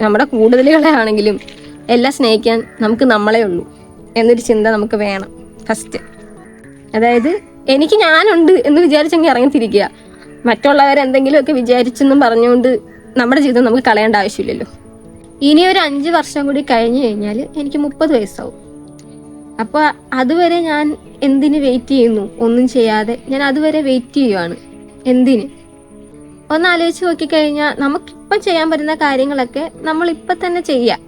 നമ്മുടെ കൂടുതലുകളെ ആണെങ്കിലും എല്ലാം സ്നേഹിക്കാൻ നമുക്ക് നമ്മളേ ഉള്ളൂ എന്നൊരു ചിന്ത നമുക്ക് വേണം ഫസ്റ്റ്. അതായത് എനിക്ക് ഞാനുണ്ട് എന്ന് വിചാരിച്ചെങ്കിൽ ഇറങ്ങിത്തിരിക്കുക. മറ്റുള്ളവരെന്തെങ്കിലുമൊക്കെ വിചാരിച്ചെന്നും പറഞ്ഞുകൊണ്ട് നമ്മുടെ ജീവിതം നമുക്ക് കളയേണ്ട ആവശ്യമില്ലല്ലോ. ഇനി ഒരു 5 വർഷം കൂടി കഴിഞ്ഞു കഴിഞ്ഞാൽ എനിക്ക് 30 വയസ്സാവും. അപ്പോൾ അതുവരെ ഞാൻ എന്തിന് വെയിറ്റ് ചെയ്യുന്നു? ഒന്നും ചെയ്യാതെ ഞാൻ അതുവരെ വെയിറ്റ് ചെയ്യുവാണ്. എന്തിന്? ഒന്ന് ആലോചിച്ച് നോക്കിക്കഴിഞ്ഞാൽ നമുക്കിപ്പം ചെയ്യാൻ പറ്റുന്ന കാര്യങ്ങളൊക്കെ നമ്മളിപ്പം തന്നെ ചെയ്യാം.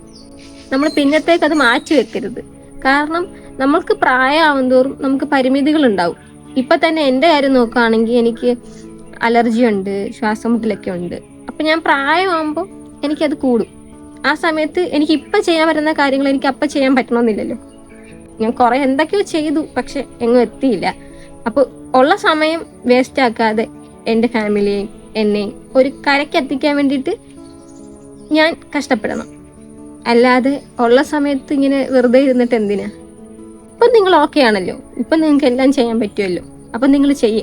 നമ്മൾ പിന്നത്തേക്ക് അത് മാറ്റി വെക്കരുത്. കാരണം നമ്മൾക്ക് പ്രായമാവും തോറും നമുക്ക് പരിമിതികളുണ്ടാവും. ഇപ്പം തന്നെ എൻ്റെ കാര്യം നോക്കുകയാണെങ്കിൽ എനിക്ക് അലർജി ഉണ്ട്, ശ്വാസം മുട്ടലൊക്കെ ഉണ്ട്. അപ്പം ഞാൻ പ്രായമാകുമ്പോൾ എനിക്കത് കൂടും. ആ സമയത്ത് എനിക്ക് ഇപ്പം ചെയ്യാൻ പറ്റുന്ന കാര്യങ്ങൾ എനിക്ക് അപ്പം ചെയ്യാൻ പറ്റണമെന്നില്ലല്ലോ. ഞാൻ കുറേ എന്തൊക്കെയോ ചെയ്തു, പക്ഷെ എങ്ങും എത്തിയില്ല. അപ്പോൾ ഉള്ള സമയം വേസ്റ്റ് ആക്കാതെ എൻ്റെ ഫാമിലിയെയും എന്നെയും ഒരു കരയ്ക്കെത്തിക്കാൻ വേണ്ടിയിട്ട് ഞാൻ കഷ്ടപ്പെടണം. അല്ലാതെ ഉള്ള സമയത്ത് ഇങ്ങനെ വെറുതെ ഇരുന്നിട്ട് എന്തിനാ? ഇപ്പം നിങ്ങൾ ഓക്കെ ആണല്ലോ, ഇപ്പം നിങ്ങൾക്ക് എല്ലാം ചെയ്യാൻ പറ്റുമല്ലോ, അപ്പം നിങ്ങൾ ചെയ്യേ.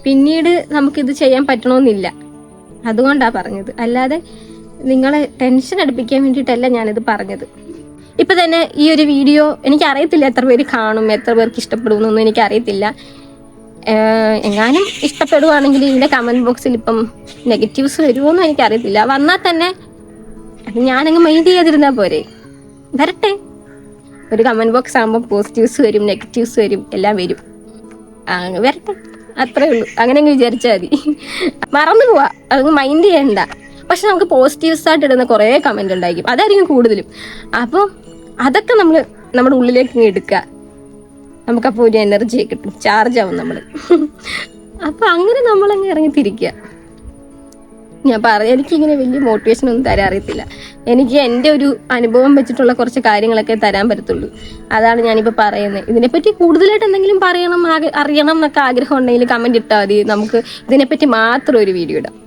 പിന്നീട് നമുക്കിത് ചെയ്യാൻ പറ്റണമെന്നില്ല. അതുകൊണ്ടാണ് പറഞ്ഞത്. അല്ലാതെ നിങ്ങളെ ടെൻഷൻ അടുപ്പിക്കാൻ വേണ്ടിയിട്ടല്ല ഞാനിത് പറഞ്ഞത്. ഇപ്പം തന്നെ ഈ ഒരു വീഡിയോ എനിക്കറിയത്തില്ല എത്ര പേര് കാണും, എത്ര പേർക്ക് ഇഷ്ടപ്പെടുമെന്നൊന്നും എനിക്കറിയത്തില്ല. എങ്ങാനും ഇഷ്ടപ്പെടുവാണെങ്കിൽ ഇതിൻ്റെ കമൻറ്റ് ബോക്സിൽ ഇപ്പം നെഗറ്റീവ്സ് വരുമോയെന്നും എനിക്കറിയത്തില്ല. വന്നാൽ തന്നെ അത് ഞാനങ്ങ് മൈൻഡ് ചെയ്യാതിരുന്നാൽ പോരെ, വരട്ടെ. ഒരു കമൻറ്റ് ബോക്സ് ആകുമ്പോൾ പോസിറ്റീവ്സ് വരും, നെഗറ്റീവ്സ് വരും, എല്ലാം വരും. വരട്ടെ, അത്രേ ഉള്ളൂ. അങ്ങനെ അങ്ങ് വിചാരിച്ചാൽ മതി. മറന്നു പോവാ, അതങ്ങ് മൈൻഡ് ചെയ്യണ്ട. പക്ഷെ നമുക്ക് പോസിറ്റീവ്സ് ആയിട്ട് ഇടുന്ന കുറേ കമൻറ്റ് ഉണ്ടായിരിക്കും, അതായിരിക്കും കൂടുതലും. അപ്പോൾ അതൊക്കെ നമ്മൾ നമ്മുടെ ഉള്ളിലേക്ക് ഇങ്ങ് എടുക്കുക. നമുക്കപ്പോൾ ഒരു എനർജി കിട്ടും, ചാർജ് ആവും നമ്മൾ. അപ്പോൾ അങ്ങനെ നമ്മളങ്ങ് ഇറങ്ങിത്തിരിക്കുക. എനിക്കിങ്ങനെ വലിയ മോട്ടിവേഷൻ ഒന്നും തരാൻ അറിയത്തില്ല. എനിക്ക് എൻ്റെ ഒരു അനുഭവം വെച്ചിട്ടുള്ള കുറച്ച് കാര്യങ്ങളൊക്കെ തരാൻ പറ്റത്തുള്ളൂ. അതാണ് ഞാനിപ്പോൾ പറയുന്നത്. ഇതിനെപ്പറ്റി കൂടുതലായിട്ട് എന്തെങ്കിലും അറിയണം എന്നൊക്കെ ആഗ്രഹം ഉണ്ടെങ്കിൽ കമൻറ്റ് ഇട്ടാൽ മതി. നമുക്ക് ഇതിനെപ്പറ്റി മാത്രം ഒരു വീഡിയോ ഇടാം.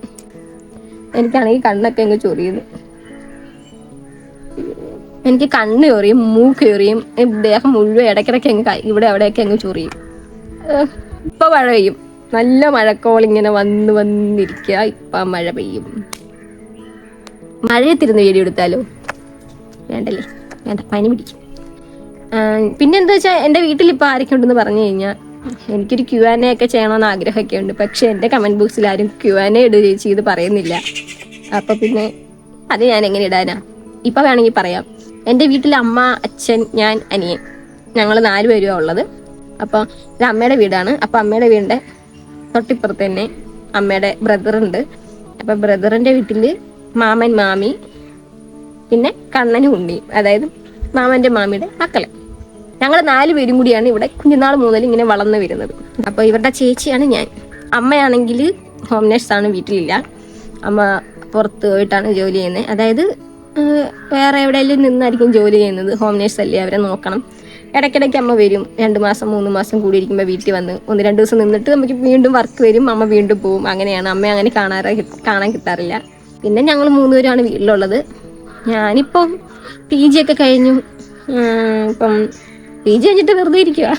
എനിക്കാണെങ്കിൽ കണ്ണൊക്കെ അങ്ങ് ചൊറിയുന്നു. എനിക്ക് കണ്ണ് ചൊറിയും, മൂക്ക് ചൊറിയും, ദേഹം മുഴുവൻ ഇടയ്ക്കിടയ്ക്ക് അങ്ങ് ഇവിടെ അവിടെയൊക്കെ അങ്ങ് ചൊറിയും. ഇപ്പോൾ മഴ പെയ്യും, നല്ല മഴക്കോളിങ്ങനെ വന്നിരിക്കുക. ഇപ്പം മഴ പെയ്യും. മഴയത്തിരുന്ന് വീഡിയോ എടുത്താലോ? വേണ്ടല്ലേ, വേണ്ട, പനി പിടിക്കും. പിന്നെന്താ വെച്ചാൽ എൻ്റെ വീട്ടിലിപ്പോൾ ആരൊക്കെ ഉണ്ടെന്ന് പറഞ്ഞു കഴിഞ്ഞാൽ എനിക്കൊരു Q&A ഒക്കെ ചെയ്യണമെന്ന് ആഗ്രഹമൊക്കെ ഉണ്ട്. പക്ഷേ എൻ്റെ കമൻറ്റ് ബോക്സിൽ ആരും Q&A ചേച്ചി ഇത് പറയുന്നില്ല. അപ്പോൾ പിന്നെ അത് ഞാൻ എങ്ങനെ ഇടാനാ? ഇപ്പം വേണമെങ്കിൽ പറയാം. എൻ്റെ വീട്ടിൽ അമ്മ, അച്ഛൻ, ഞാൻ, അനിയൻ, ഞങ്ങൾ 4 പേരുമാണ് ഉള്ളത്. അപ്പോൾ ഇത് അമ്മയുടെ വീടാണ്. അപ്പോൾ അമ്മയുടെ വീടിൻ്റെ തൊട്ടിപ്പുറത്ത് തന്നെ അമ്മയുടെ ബ്രദറുണ്ട്. അപ്പോൾ ബ്രദറിൻ്റെ വീട്ടിൽ മാമൻ, മാമി, പിന്നെ കണ്ണനും ഉണ്ണിയും, അതായത് മാമൻ്റെ മാമിയുടെ മക്കളെ. ഞങ്ങൾ 4 പേരും കൂടിയാണ് ഇവിടെ കുഞ്ഞുനാൾ മുതൽ ഇങ്ങനെ വളർന്നു വരുന്നത്. അപ്പോൾ ഇവരുടെ ചേച്ചിയാണ് ഞാൻ. അമ്മയാണെങ്കിൽ ഹോം നേഴ്സാണ്, വീട്ടിലില്ല. അമ്മ പുറത്ത് പോയിട്ടാണ് ജോലി ചെയ്യുന്നത്. അതായത് വേറെ എവിടെയെങ്കിലും നിന്നായിരിക്കും ജോലി ചെയ്യുന്നത്. ഹോം നേഴ്സല്ലേ, അവരെ നോക്കണം. ഇടയ്ക്കിടയ്ക്ക് അമ്മ വരും. 2 മാസം 3 മാസം കൂടി ഇരിക്കുമ്പോൾ വീട്ടിൽ വന്ന് 1-2 ദിവസം നിന്നിട്ട് നമുക്ക് വീണ്ടും വർക്ക് വരും, അമ്മ വീണ്ടും പോവും. അങ്ങനെയാണ്. അമ്മ അങ്ങനെ കാണാൻ കിട്ടാറില്ല. പിന്നെ ഞങ്ങൾ 3 പേരാണ് വീട്ടിലുള്ളത്. ഞാനിപ്പം PG ഒക്കെ കഴിഞ്ഞു. ഇപ്പം PG കഴിഞ്ഞിട്ട് വെറുതെ ഇരിക്കുക.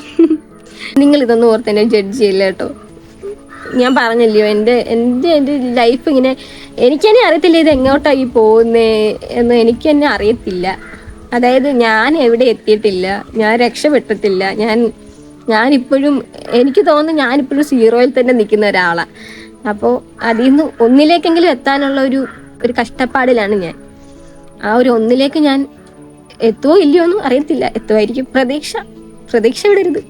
നിങ്ങളിതൊന്നും ഓർത്ത് എന്നെ ജഡ്ജ് ചെയ്യില്ല കേട്ടോ. ഞാൻ പറഞ്ഞല്ലോ, എൻ്റെ ലൈഫ് ഇങ്ങനെ എനിക്ക് തന്നെ അറിയത്തില്ല ഇത് എങ്ങോട്ടായി പോകുന്നേ എന്ന്. എനിക്ക് തന്നെ അറിയത്തില്ല. അതായത് ഞാൻ എവിടെ എത്തിയിട്ടില്ല, ഞാൻ രക്ഷപ്പെട്ടിട്ടില്ല. ഞാനിപ്പോഴും എനിക്ക് തോന്നുന്നു ഞാനിപ്പോഴും 0-യിൽ തന്നെ നിൽക്കുന്ന ഒരാളാണ്. അപ്പോൾ അതിൽ നിന്ന് 1-ലേക്കെങ്കിലും എത്താനുള്ള ഒരു കഷ്ടപ്പാടിലാണ് ഞാൻ. ആ ഒരു 1-ലേക്ക് ഞാൻ എത്തുമോ ഇല്ലയോ ഒന്നും അറിയത്തില്ല. എത്തുമായിരിക്കും. പ്രതീക്ഷ വിടരുത്.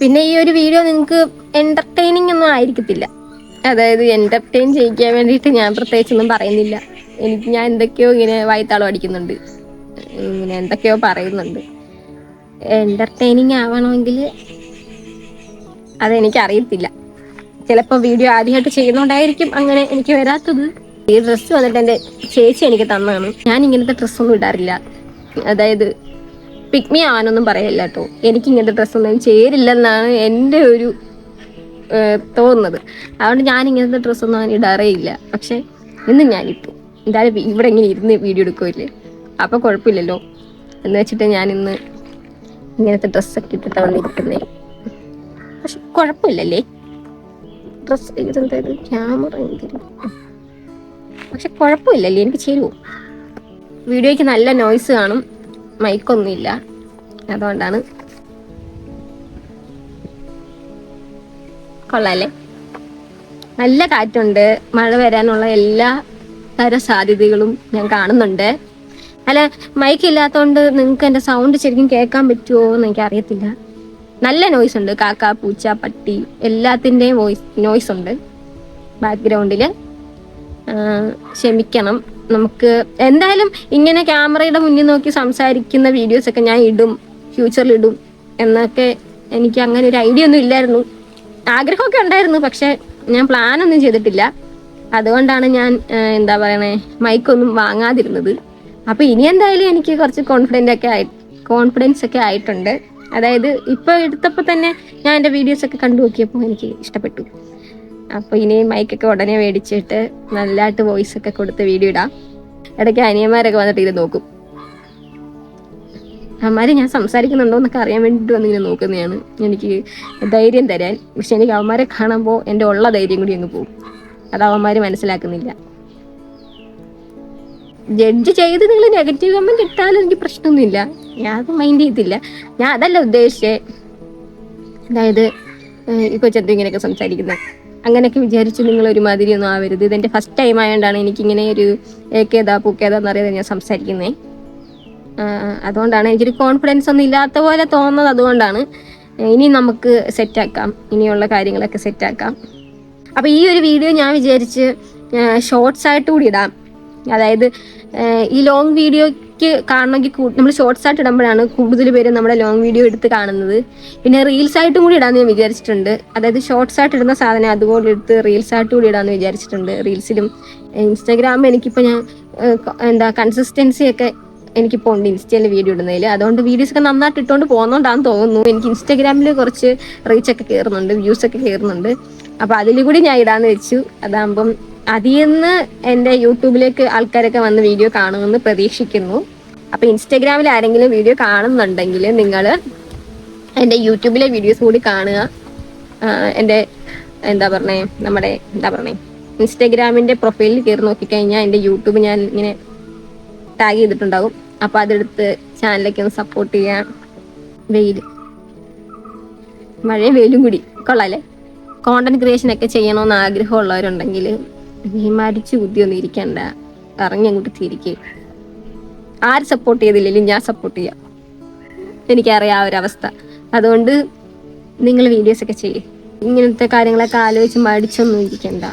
പിന്നെ ഈ ഒരു വീഡിയോ നിങ്ങൾക്ക് എന്റർടൈനിങ് ഒന്നും ആയിരിക്കത്തില്ല. അതായത് എന്റർടൈൻ ചെയ്യിക്കാൻ വേണ്ടിയിട്ട് ഞാൻ പ്രത്യേകിച്ചൊന്നും പറയുന്നില്ല. ഞാൻ എന്തൊക്കെയോ ഇങ്ങനെ വായ്ത്താളം അടിക്കുന്നുണ്ട്, ഇങ്ങനെ എന്തൊക്കെയോ പറയുന്നുണ്ട്. എന്റർടൈനിങ് ആവണമെങ്കിൽ അതെനിക്കറിയത്തില്ല. ചിലപ്പോൾ വീഡിയോ ആദ്യമായിട്ട് ചെയ്യുന്നതുകൊണ്ടായിരിക്കും അങ്ങനെ എനിക്ക് വരാത്തത്. ഈ ഡ്രസ്സ് വന്നിട്ട് എൻ്റെ ചേച്ചി എനിക്ക് തന്നതാണ്. ഞാൻ ഇങ്ങനത്തെ ഡ്രസ്സൊന്നും ഇടാറില്ല. അതായത് പിക്മി ആവാനൊന്നും പറയില്ല കേട്ടോ. എനിക്ക് ഇങ്ങനത്തെ ഡ്രസ്സൊന്നും ചേരില്ലെന്നാണ് എൻ്റെ ഒരു തോന്നുന്നത്. അതുകൊണ്ട് ഞാൻ ഇങ്ങനത്തെ ഡ്രസ്സൊന്നും അങ്ങനെ ഇടാറേ ഇല്ല. പക്ഷെ ഇന്ന് ഞാനിട്ടു. എന്തായാലും ഇവിടെ ഇങ്ങനെ ഇരുന്ന് വീഡിയോ എടുക്കുമല്ലേ, അപ്പോൾ കുഴപ്പമില്ലല്ലോ എന്ന് വെച്ചിട്ട് ഞാനിന്ന് ഇങ്ങനത്തെ ഡ്രസ്സൊക്കെ ഇട്ടിട്ട് വന്നിരിക്കുന്നേ. പക്ഷെ കുഴപ്പമില്ലല്ലേ, ഡ്രസ്സ് ഇതെന്തായാലും ക്യാമറ എന്തിനും. പക്ഷെ കുഴപ്പമില്ലല്ലേ, എനിക്ക് ചേരുവോ? വീഡിയോയ്ക്ക് നല്ല നോയ്സ് കാണും, മൈക്കൊന്നുമില്ല, അതുകൊണ്ടാണ്. കൊള്ളാല്ലേ, നല്ല കാറ്റുണ്ട്. മഴ വരാനുള്ള എല്ലാ തര സാധ്യതകളും ഞാൻ കാണുന്നുണ്ട്. അല്ല, മൈക്ക് ഇല്ലാത്തതുകൊണ്ട് നിങ്ങൾക്ക് എൻ്റെ സൗണ്ട് ശരിക്കും കേൾക്കാൻ പറ്റുമോ എന്ന് എനിക്ക് അറിയത്തില്ല. നല്ല നോയ്സ് ഉണ്ട്. കാക്ക, പൂച്ച, പട്ടി എല്ലാത്തിൻ്റെയും നോയ്സ് ഉണ്ട് ബാക്ക്ഗ്രൗണ്ടിൽ. ക്ഷമിക്കണം. നമുക്ക് എന്തായാലും ഇങ്ങനെ ക്യാമറയുടെ മുന്നിൽ നോക്കി സംസാരിക്കുന്ന വീഡിയോസൊക്കെ ഞാൻ ഇടും, ഫ്യൂച്ചറിൽ ഇടും എന്നൊക്കെ. എനിക്ക് അങ്ങനെ ഒരു ഐഡിയ ഒന്നും ഇല്ലായിരുന്നു. ആഗ്രഹമൊക്കെ ഉണ്ടായിരുന്നു, പക്ഷെ ഞാൻ പ്ലാനൊന്നും ചെയ്തിട്ടില്ല. അതുകൊണ്ടാണ് ഞാൻ എന്താ പറയണേ, മൈക്കൊന്നും വാങ്ങാതിരുന്നത്. അപ്പോൾ ഇനി എന്തായാലും എനിക്ക് കുറച്ച് കോൺഫിഡൻസ് ഒക്കെ ആയിട്ടുണ്ട്. അതായത് ഇപ്പോൾ എടുത്തപ്പോൾ തന്നെ ഞാൻ എൻ്റെ വീഡിയോസൊക്കെ കണ്ടു നോക്കിയപ്പോൾ എനിക്ക് ഇഷ്ടപ്പെട്ടു. അപ്പോൾ ഇനി മൈക്കൊക്കെ ഉടനെ മേടിച്ചിട്ട് നല്ലതായിട്ട് വോയിസ് ഒക്കെ കൊടുത്ത് വീഡിയോ ഇടാം. ഇടയ്ക്ക് അനിയന്മാരൊക്കെ വന്നിട്ട് ഇത് നോക്കും. അവന്മാർ ഞാൻ സംസാരിക്കുന്നുണ്ടോ എന്നൊക്കെ അറിയാൻ വേണ്ടിയിട്ട് വന്നിങ്ങനെ നോക്കുന്നതാണ് എനിക്ക് ധൈര്യം തരാൻ. പക്ഷെ എനിക്ക് അവന്മാരെ കാണുമ്പോൾ എൻ്റെ ഉള്ള ധൈര്യം കൂടി അങ്ങ് പോകും. അത് അവന്മാർ മനസ്സിലാക്കുന്നില്ല. ജഡ്ജ് ചെയ്ത് നിങ്ങൾ നെഗറ്റീവ് കമൻറ്റ് ഇട്ടാലും എനിക്ക് പ്രശ്നമൊന്നുമില്ല, ഞാൻ അത് മൈൻഡ് ചെയ്തില്ല. ഞാൻ അതല്ല ഉദ്ദേശിച്ചേ. അതായത് ഈ കൊച്ചെന്തും ഇങ്ങനെയൊക്കെ സംസാരിക്കുന്നത് അങ്ങനെയൊക്കെ വിചാരിച്ച് നിങ്ങൾ ഒരുമാതിരി ഒന്നും ആവരുത്. ഇതെൻ്റെ ഫസ്റ്റ് ടൈം ആയതുകൊണ്ടാണ് എനിക്കിങ്ങനെ ഒരു ഏക്കേതാ പൂക്കേതാന്ന് അറിയാതെ ഞാൻ സംസാരിക്കുന്നത്. അതുകൊണ്ടാണ് എനിക്കൊരു കോൺഫിഡൻസ് ഒന്നും ഇല്ലാത്ത പോലെ തോന്നുന്നത്. അതുകൊണ്ടാണ്. ഇനി നമുക്ക് സെറ്റാക്കാം, ഇനിയുള്ള കാര്യങ്ങളൊക്കെ സെറ്റാക്കാം. അപ്പോൾ ഈ ഒരു വീഡിയോ ഞാൻ വിചാരിച്ച് ഷോർട്സ് ആയിട്ട് കൂടി ഇടാം. അതായത് ഈ ലോങ് വീഡിയോയ്ക്ക് കാണണമെങ്കിൽ നമ്മൾ ഷോർട്സ് ആയിട്ട് ഇടുമ്പോഴാണ് കൂടുതൽ പേര് നമ്മുടെ ലോങ് വീഡിയോ എടുത്ത് കാണുന്നത്. പിന്നെ റീൽസ് ആയിട്ടും കൂടി ഇടാമെന്ന് ഞാൻ വിചാരിച്ചിട്ടുണ്ട്. അതായത് ഷോർട്സ് ആയിട്ട് ഇടുന്ന സാധനം അതുപോലെ എടുത്ത് റീൽസ് ആയിട്ട് കൂടി ഇടാമെന്ന് വിചാരിച്ചിട്ടുണ്ട്. റീൽസിലും ഇൻസ്റ്റാഗ്രാമിൽ എനിക്കിപ്പോൾ ഞാൻ കൺസിസ്റ്റൻസി ഒക്കെ എനിക്കിപ്പോൾ ഉണ്ട് ഇൻസ്റ്റയിൽ വീഡിയോ ഇടുന്നതിൽ. അതുകൊണ്ട് വീഡിയോസൊക്കെ നന്നായിട്ട് ഇട്ടുകൊണ്ട് പോകുന്നതുകൊണ്ടാണെന്ന് തോന്നുന്നു. എനിക്ക് ഇൻസ്റ്റാഗ്രാമിൽ കുറച്ച് റീച്ചൊക്കെ കയറുന്നുണ്ട്, വ്യൂസൊക്കെ കയറുന്നുണ്ട്. അപ്പോൾ അതിൽ കൂടി ഞാൻ ഇടാമെന്ന് വെച്ചു. അതാകുമ്പം അതിൽ നിന്ന് എൻ്റെ യൂട്യൂബിലേക്ക് ആൾക്കാരൊക്കെ വന്ന് വീഡിയോ കാണുമെന്ന് പ്രതീക്ഷിക്കുന്നു. അപ്പോൾ ഇൻസ്റ്റാഗ്രാമിൽ ആരെങ്കിലും വീഡിയോ കാണുന്നുണ്ടെങ്കിൽ നിങ്ങൾ എൻ്റെ യൂട്യൂബിലെ വീഡിയോസ് കൂടി കാണുക. എൻ്റെ നമ്മുടെ ഇൻസ്റ്റാഗ്രാമിൻ്റെ പ്രൊഫൈലിൽ കയറി നോക്കിക്കഴിഞ്ഞാൽ എൻ്റെ യൂട്യൂബ് ഞാൻ ഇങ്ങനെ ടാഗ് ചെയ്തിട്ടുണ്ടാകും. അപ്പോൾ അതെടുത്ത് ചാനലൊക്കെ ഒന്ന് സപ്പോർട്ട് ചെയ്യാം. മഴയും വെയിലും കൂടി കൊള്ളാല്ലേ. കോണ്ടന്റ് ക്രിയേഷൻ ഒക്കെ ചെയ്യണമെന്ന് ആഗ്രഹമുള്ളവരുണ്ടെങ്കിൽ ഈ മരിച്ചു ബുദ്ധിയൊന്നും ഇരിക്കണ്ട, ഇറങ്ങിയങ്ങോട്ട് തിരിക്കുക. ആര് സപ്പോർട്ട് ചെയ്തില്ലെങ്കിലും ഞാൻ സപ്പോർട്ട് ചെയ്യാം, എനിക്കറിയാം ആ ഒരവസ്ഥ. അതുകൊണ്ട് നിങ്ങൾ വീഡിയോസൊക്കെ ചെയ്യും. ഇങ്ങനത്തെ കാര്യങ്ങളൊക്കെ ആലോചിച്ച് മടിച്ചൊന്നും ഇരിക്കണ്ട.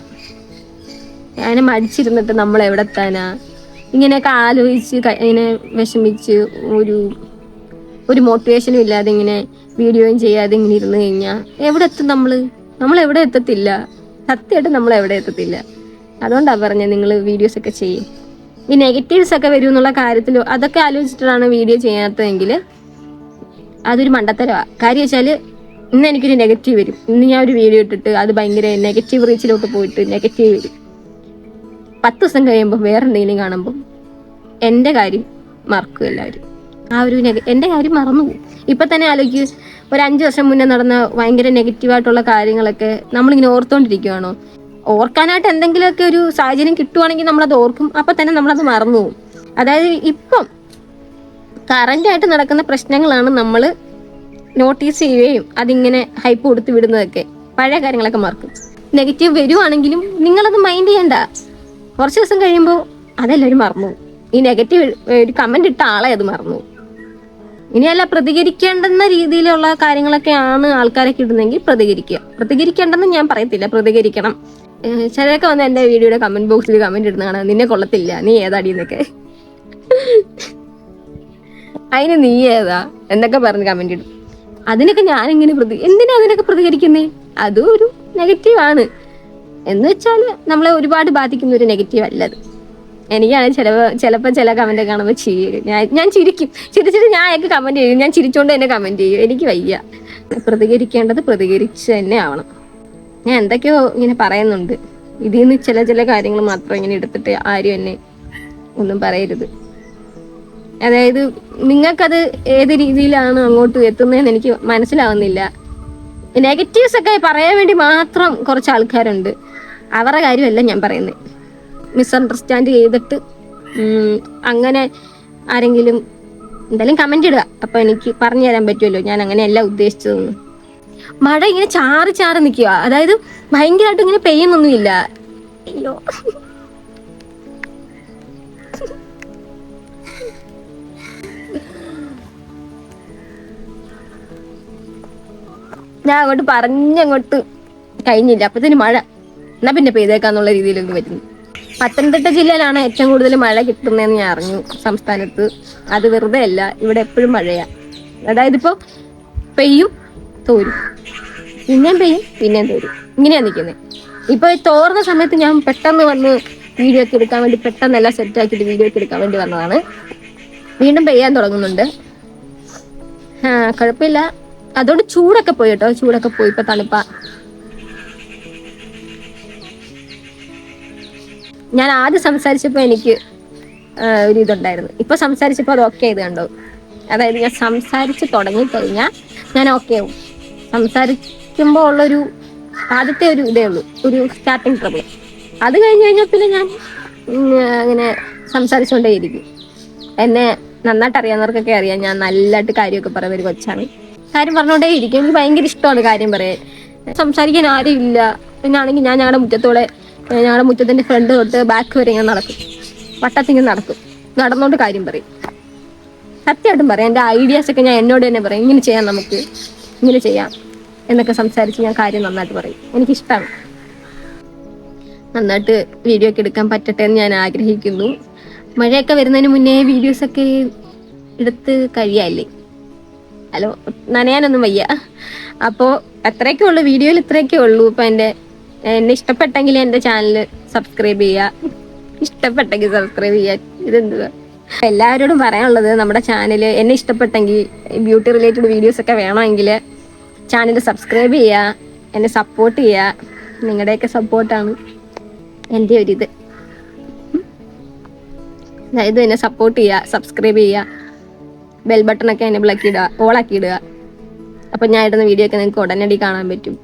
ഞാൻ മടിച്ചിരുന്നിട്ട് നമ്മൾ എവിടെ എത്താനാ? ഇങ്ങനെയൊക്കെ ആലോചിച്ച് ഇങ്ങനെ വിഷമിച്ച് ഒരു മോട്ടിവേഷനും ഇല്ലാതെ ഇങ്ങനെ വീഡിയോയും ചെയ്യാതെ ഇങ്ങനെ ഇരുന്ന് കഴിഞ്ഞാൽ എവിടെ എത്തും? നമ്മളെവിടെ എത്തത്തില്ല. സത്യമായിട്ട് നമ്മളെവിടെ എത്തത്തില്ല. അതുകൊണ്ടാണ് പറഞ്ഞത് നിങ്ങൾ വീഡിയോസൊക്കെ ചെയ്യും. ഈ നെഗറ്റീവ്സ് ഒക്കെ വരും എന്നുള്ള കാര്യത്തിൽ അതൊക്കെ ആലോചിച്ചിട്ടാണ് വീഡിയോ ചെയ്യാത്തതെങ്കിൽ അതൊരു മണ്ടത്തരമാണ്. കാര്യം വെച്ചാൽ ഇന്ന് എനിക്കൊരു നെഗറ്റീവ് വരും, ഇന്ന് ഞാൻ ഒരു വീഡിയോ ഇട്ടിട്ട് അത് ഭയങ്കര നെഗറ്റീവ് റീച്ചിലോട്ട് പോയിട്ട് നെഗറ്റീവ് വരും. 10 ദിവസം കഴിയുമ്പോൾ വേറെ എന്തെങ്കിലും കാണുമ്പോൾ എൻ്റെ കാര്യം മറക്കും എല്ലാവരും. ആ ഒരു എൻ്റെ കാര്യം മറന്നു പോകും. ഇപ്പം തന്നെ ആലോചിക്ക്, ഒരു 5 വർഷം മുന്നേ നടന്ന ഭയങ്കര നെഗറ്റീവായിട്ടുള്ള കാര്യങ്ങളൊക്കെ നമ്മളിങ്ങനെ ഓർത്തോണ്ടിരിക്കുകയാണോ? ഓർക്കാനായിട്ട് എന്തെങ്കിലുമൊക്കെ ഒരു സാഹചര്യം കിട്ടുവാണെങ്കിൽ നമ്മളത് ഓർക്കും. അപ്പം തന്നെ നമ്മളത് മറന്നു പോകും. അതായത് ഇപ്പം കറൻ്റായിട്ട് നടക്കുന്ന പ്രശ്നങ്ങളാണ് നമ്മൾ നോട്ടീസ് ചെയ്യുകയും അതിങ്ങനെ ഹൈപ്പ് കൊടുത്ത് വിടുന്നതൊക്കെ. പഴയ കാര്യങ്ങളൊക്കെ മറക്കും. നെഗറ്റീവ് വരുവാണെങ്കിലും നിങ്ങളത് മൈൻഡ് ചെയ്യണ്ട. കുറച്ച് ദിവസം കഴിയുമ്പോൾ അതെല്ലാവരും മറന്നു. ഈ നെഗറ്റീവ് ഒരു കമന്റ് ഇട്ട ആളെ അത് മറന്നു. ഇനിയല്ല, പ്രതികരിക്കേണ്ടുന്ന രീതിയിലുള്ള കാര്യങ്ങളൊക്കെയാണ് ആൾക്കാരൊക്കെ ഇടുന്നെങ്കിൽ പ്രതികരിക്കേണ്ടെന്ന് ഞാൻ പറയത്തില്ല, പ്രതികരിക്കണം. ചിലരൊക്കെ വന്ന് എൻ്റെ വീഡിയോയുടെ കമന്റ് ബോക്സിൽ കമന്റ് ഇടുന്നതാണ്, നിന്നെ കൊള്ളത്തില്ല, നീ ഏതാടിന്നൊക്കെ, അതിന് നീ ഏതാ എന്നൊക്കെ പറഞ്ഞ് കമന്റ് ഇടും. അതിനൊക്കെ ഞാനിങ്ങനെ എന്തിനാ അതിനൊക്കെ പ്രതികരിക്കുന്നേ? അതും ഒരു നെഗറ്റീവാണ്. എന്ന് വെച്ചാൽ നമ്മളെ ഒരുപാട് ബാധിക്കുന്ന ഒരു നെഗറ്റീവ് അല്ലത്. എനിക്കാണ് ചിലപ്പോൾ ചില കമന്റ് കാണുമ്പോൾ ഞാൻ ചിരിക്കും. ചിരിച്ചിട്ട് ഞാൻ അയക്ക് കമന്റ് ചെയ്യും. ഞാൻ ചിരിച്ചോണ്ട് തന്നെ കമന്റ് ചെയ്യും. എനിക്ക് വയ്യ. പ്രതികരിക്കേണ്ടത് പ്രതികരിച്ച് തന്നെ ആവണം. ഞാൻ എന്തൊക്കെയോ ഇങ്ങനെ പറയുന്നുണ്ട്. ഇതിൽ നിന്ന് ചില കാര്യങ്ങൾ മാത്രം ഇങ്ങനെ എടുത്തിട്ട് ആരും എന്നെ ഒന്നും പറയരുത്. അതായത് നിങ്ങൾക്കത് ഏത് രീതിയിലാണ് അങ്ങോട്ട് എത്തുന്നതെന്ന് എനിക്ക് മനസ്സിലാവുന്നില്ല. നെഗറ്റീവ്സ് ഒക്കെ പറയാൻ വേണ്ടി മാത്രം കുറച്ച് ആൾക്കാരുണ്ട്. അവരുടെ കാര്യമല്ല ഞാൻ പറയുന്നത്. മിസ്അണ്ടർസ്റ്റാൻഡ് ചെയ്തിട്ട് അങ്ങനെ ആരെങ്കിലും എന്തായാലും കമന്റ് ഇടുക. അപ്പൊ എനിക്ക് പറഞ്ഞു തരാൻ പറ്റുമല്ലോ ഞാൻ അങ്ങനെയല്ല ഉദ്ദേശിച്ചതെന്ന്. മഴ ഇങ്ങനെ ചാറി നിൽക്കുക. അതായത് ഭയങ്കരമായിട്ട് ഇങ്ങനെ പെയ്യുന്നൊന്നുമില്ല. അയ്യോ, ഞാൻ അങ്ങോട്ട് പറഞ്ഞങ്ങോട്ട് കഴിഞ്ഞില്ല, അപ്പത്തിന് മഴ. എന്നാ പിന്നെ പെയ്തേക്കാന്നുള്ള രീതിയിലൊക്കെ വരുന്നു. പത്തനംതിട്ട ജില്ലയിലാണ് ഏറ്റവും കൂടുതൽ മഴ കിട്ടുന്നതെന്ന് ഞാൻ അറിഞ്ഞു സംസ്ഥാനത്ത്. അത് വെറുതെ അല്ല, ഇവിടെ എപ്പോഴും മഴയാ. അതായത് ഇപ്പോൾ പെയ്യും തോരും, പിന്നെയും പെയ്യും പിന്നെയും തോരും, ഇങ്ങനെയാ നിൽക്കുന്നത്. ഇപ്പൊ തോർന്ന സമയത്ത് ഞാൻ പെട്ടെന്ന് വന്ന് വീഡിയോ ഒക്കെ എടുക്കാൻ വേണ്ടി പെട്ടെന്നെല്ലാം സെറ്റാക്കിയിട്ട് വീഡിയോ ഒക്കെ എടുക്കാൻ വേണ്ടി വന്നതാണ്. വീണ്ടും പെയ്യാൻ തുടങ്ങുന്നുണ്ട്. കുഴപ്പമില്ല. അതുകൊണ്ട് ചൂടൊക്കെ പോയി കേട്ടോ. ചൂടൊക്കെ പോയി. ഇപ്പൊ തണുപ്പാ. ഞാൻ ആദ്യം സംസാരിച്ചപ്പോൾ എനിക്ക് ഒരു ഇതുണ്ടായിരുന്നു. ഇപ്പൊ സംസാരിച്ചപ്പോൾ അത് ഓക്കെ ആയത് കണ്ടോ? അതായത് ഞാൻ സംസാരിച്ച് തുടങ്ങിക്കഴിഞ്ഞാൽ ഞാൻ ഓക്കെ ആവും. സംസാരിക്കുമ്പോൾ ഉള്ളൊരു ആദ്യത്തെ ഒരു ഇതേ ഉള്ളൂ, ഒരു സ്റ്റാർട്ടിങ് ട്രബിൾ. അത് കഴിഞ്ഞാൽ പിന്നെ ഞാൻ അങ്ങനെ സംസാരിച്ചുകൊണ്ടേയിരിക്കും. എന്നെ നന്നായിട്ട് അറിയാവുന്നവർക്കൊക്കെ അറിയാം, ഞാൻ നല്ലതായിട്ട് കാര്യമൊക്കെ പറയുന്ന ഒരു കൊച്ചാണ്. കാര്യം പറഞ്ഞോണ്ടേ ഇരിക്കും. എനിക്ക് ഭയങ്കര ഇഷ്ടമാണ് കാര്യം പറയാൻ. സംസാരിക്കാൻ ആരും ഇല്ല എന്നാണെങ്കിൽ ഞാൻ ഞങ്ങളുടെ മുറ്റത്തിന്റെ ഫ്രണ്ട് തൊട്ട് ബാക്ക് വരെ ഇങ്ങനെ നടക്കും. വട്ടത്തിങ്ങനെ നടക്കും. നടന്നോണ്ട് കാര്യം പറയും. സത്യമായിട്ടും പറയാം. എൻ്റെ ഐഡിയാസ് ഒക്കെ ഞാൻ എന്നോട് തന്നെ പറയും. ഇങ്ങനെ ചെയ്യാം, നമുക്ക് ഇങ്ങനെ ചെയ്യാം എന്നൊക്കെ സംസാരിച്ച് ഞാൻ കാര്യം നന്നായിട്ട് പറയും. എനിക്കിഷ്ടമാണ്. നന്നായിട്ട് വീഡിയോ ഒക്കെ എടുക്കാൻ പറ്റട്ടെ എന്ന് ഞാൻ ആഗ്രഹിക്കുന്നു. മഴയൊക്കെ വരുന്നതിന് മുന്നേ വീഡിയോസൊക്കെ എടുത്ത് കഴിയാല്ലേ? ഹലോ, നനയാനൊന്നും വയ്യ. അപ്പോൾ അത്രയൊക്കെ ഉള്ളൂ, വീഡിയോയിൽ ഇത്രയൊക്കെ ഉള്ളൂ. ഇപ്പം എന്നെ ഇഷ്ടപ്പെട്ടെങ്കിൽ എൻ്റെ ചാനൽ സബ്സ്ക്രൈബ് ചെയ്യുക. ഇഷ്ടപ്പെട്ടെങ്കിൽ സബ്സ്ക്രൈബ് ചെയ്യുക. ഇതെന്തുവാ? എല്ലാവരോടും പറയാനുള്ളത്, നമ്മുടെ ചാനൽ എന്നെ ഇഷ്ടപ്പെട്ടെങ്കിൽ ബ്യൂട്ടി റിലേറ്റഡ് വീഡിയോസ് ഒക്കെ വേണമെങ്കിൽ ചാനൽ സബ്സ്ക്രൈബ് ചെയ്യുക, എന്നെ സപ്പോർട്ട് ചെയ്യുക. നിങ്ങളുടെയൊക്കെ സപ്പോർട്ടാണ് എൻ്റെ ഒരിത്. അതായത് എന്നെ സപ്പോർട്ട് ചെയ്യുക, സബ്സ്ക്രൈബ് ചെയ്യുക, ബെൽ ബട്ടണൊക്കെ എന്നെ ഓളാക്കി ഇടുക. അപ്പം ഞാൻ ഇടുന്ന വീഡിയോ ഒക്കെ നിങ്ങൾക്ക് ഉടനടി കാണാൻ പറ്റും.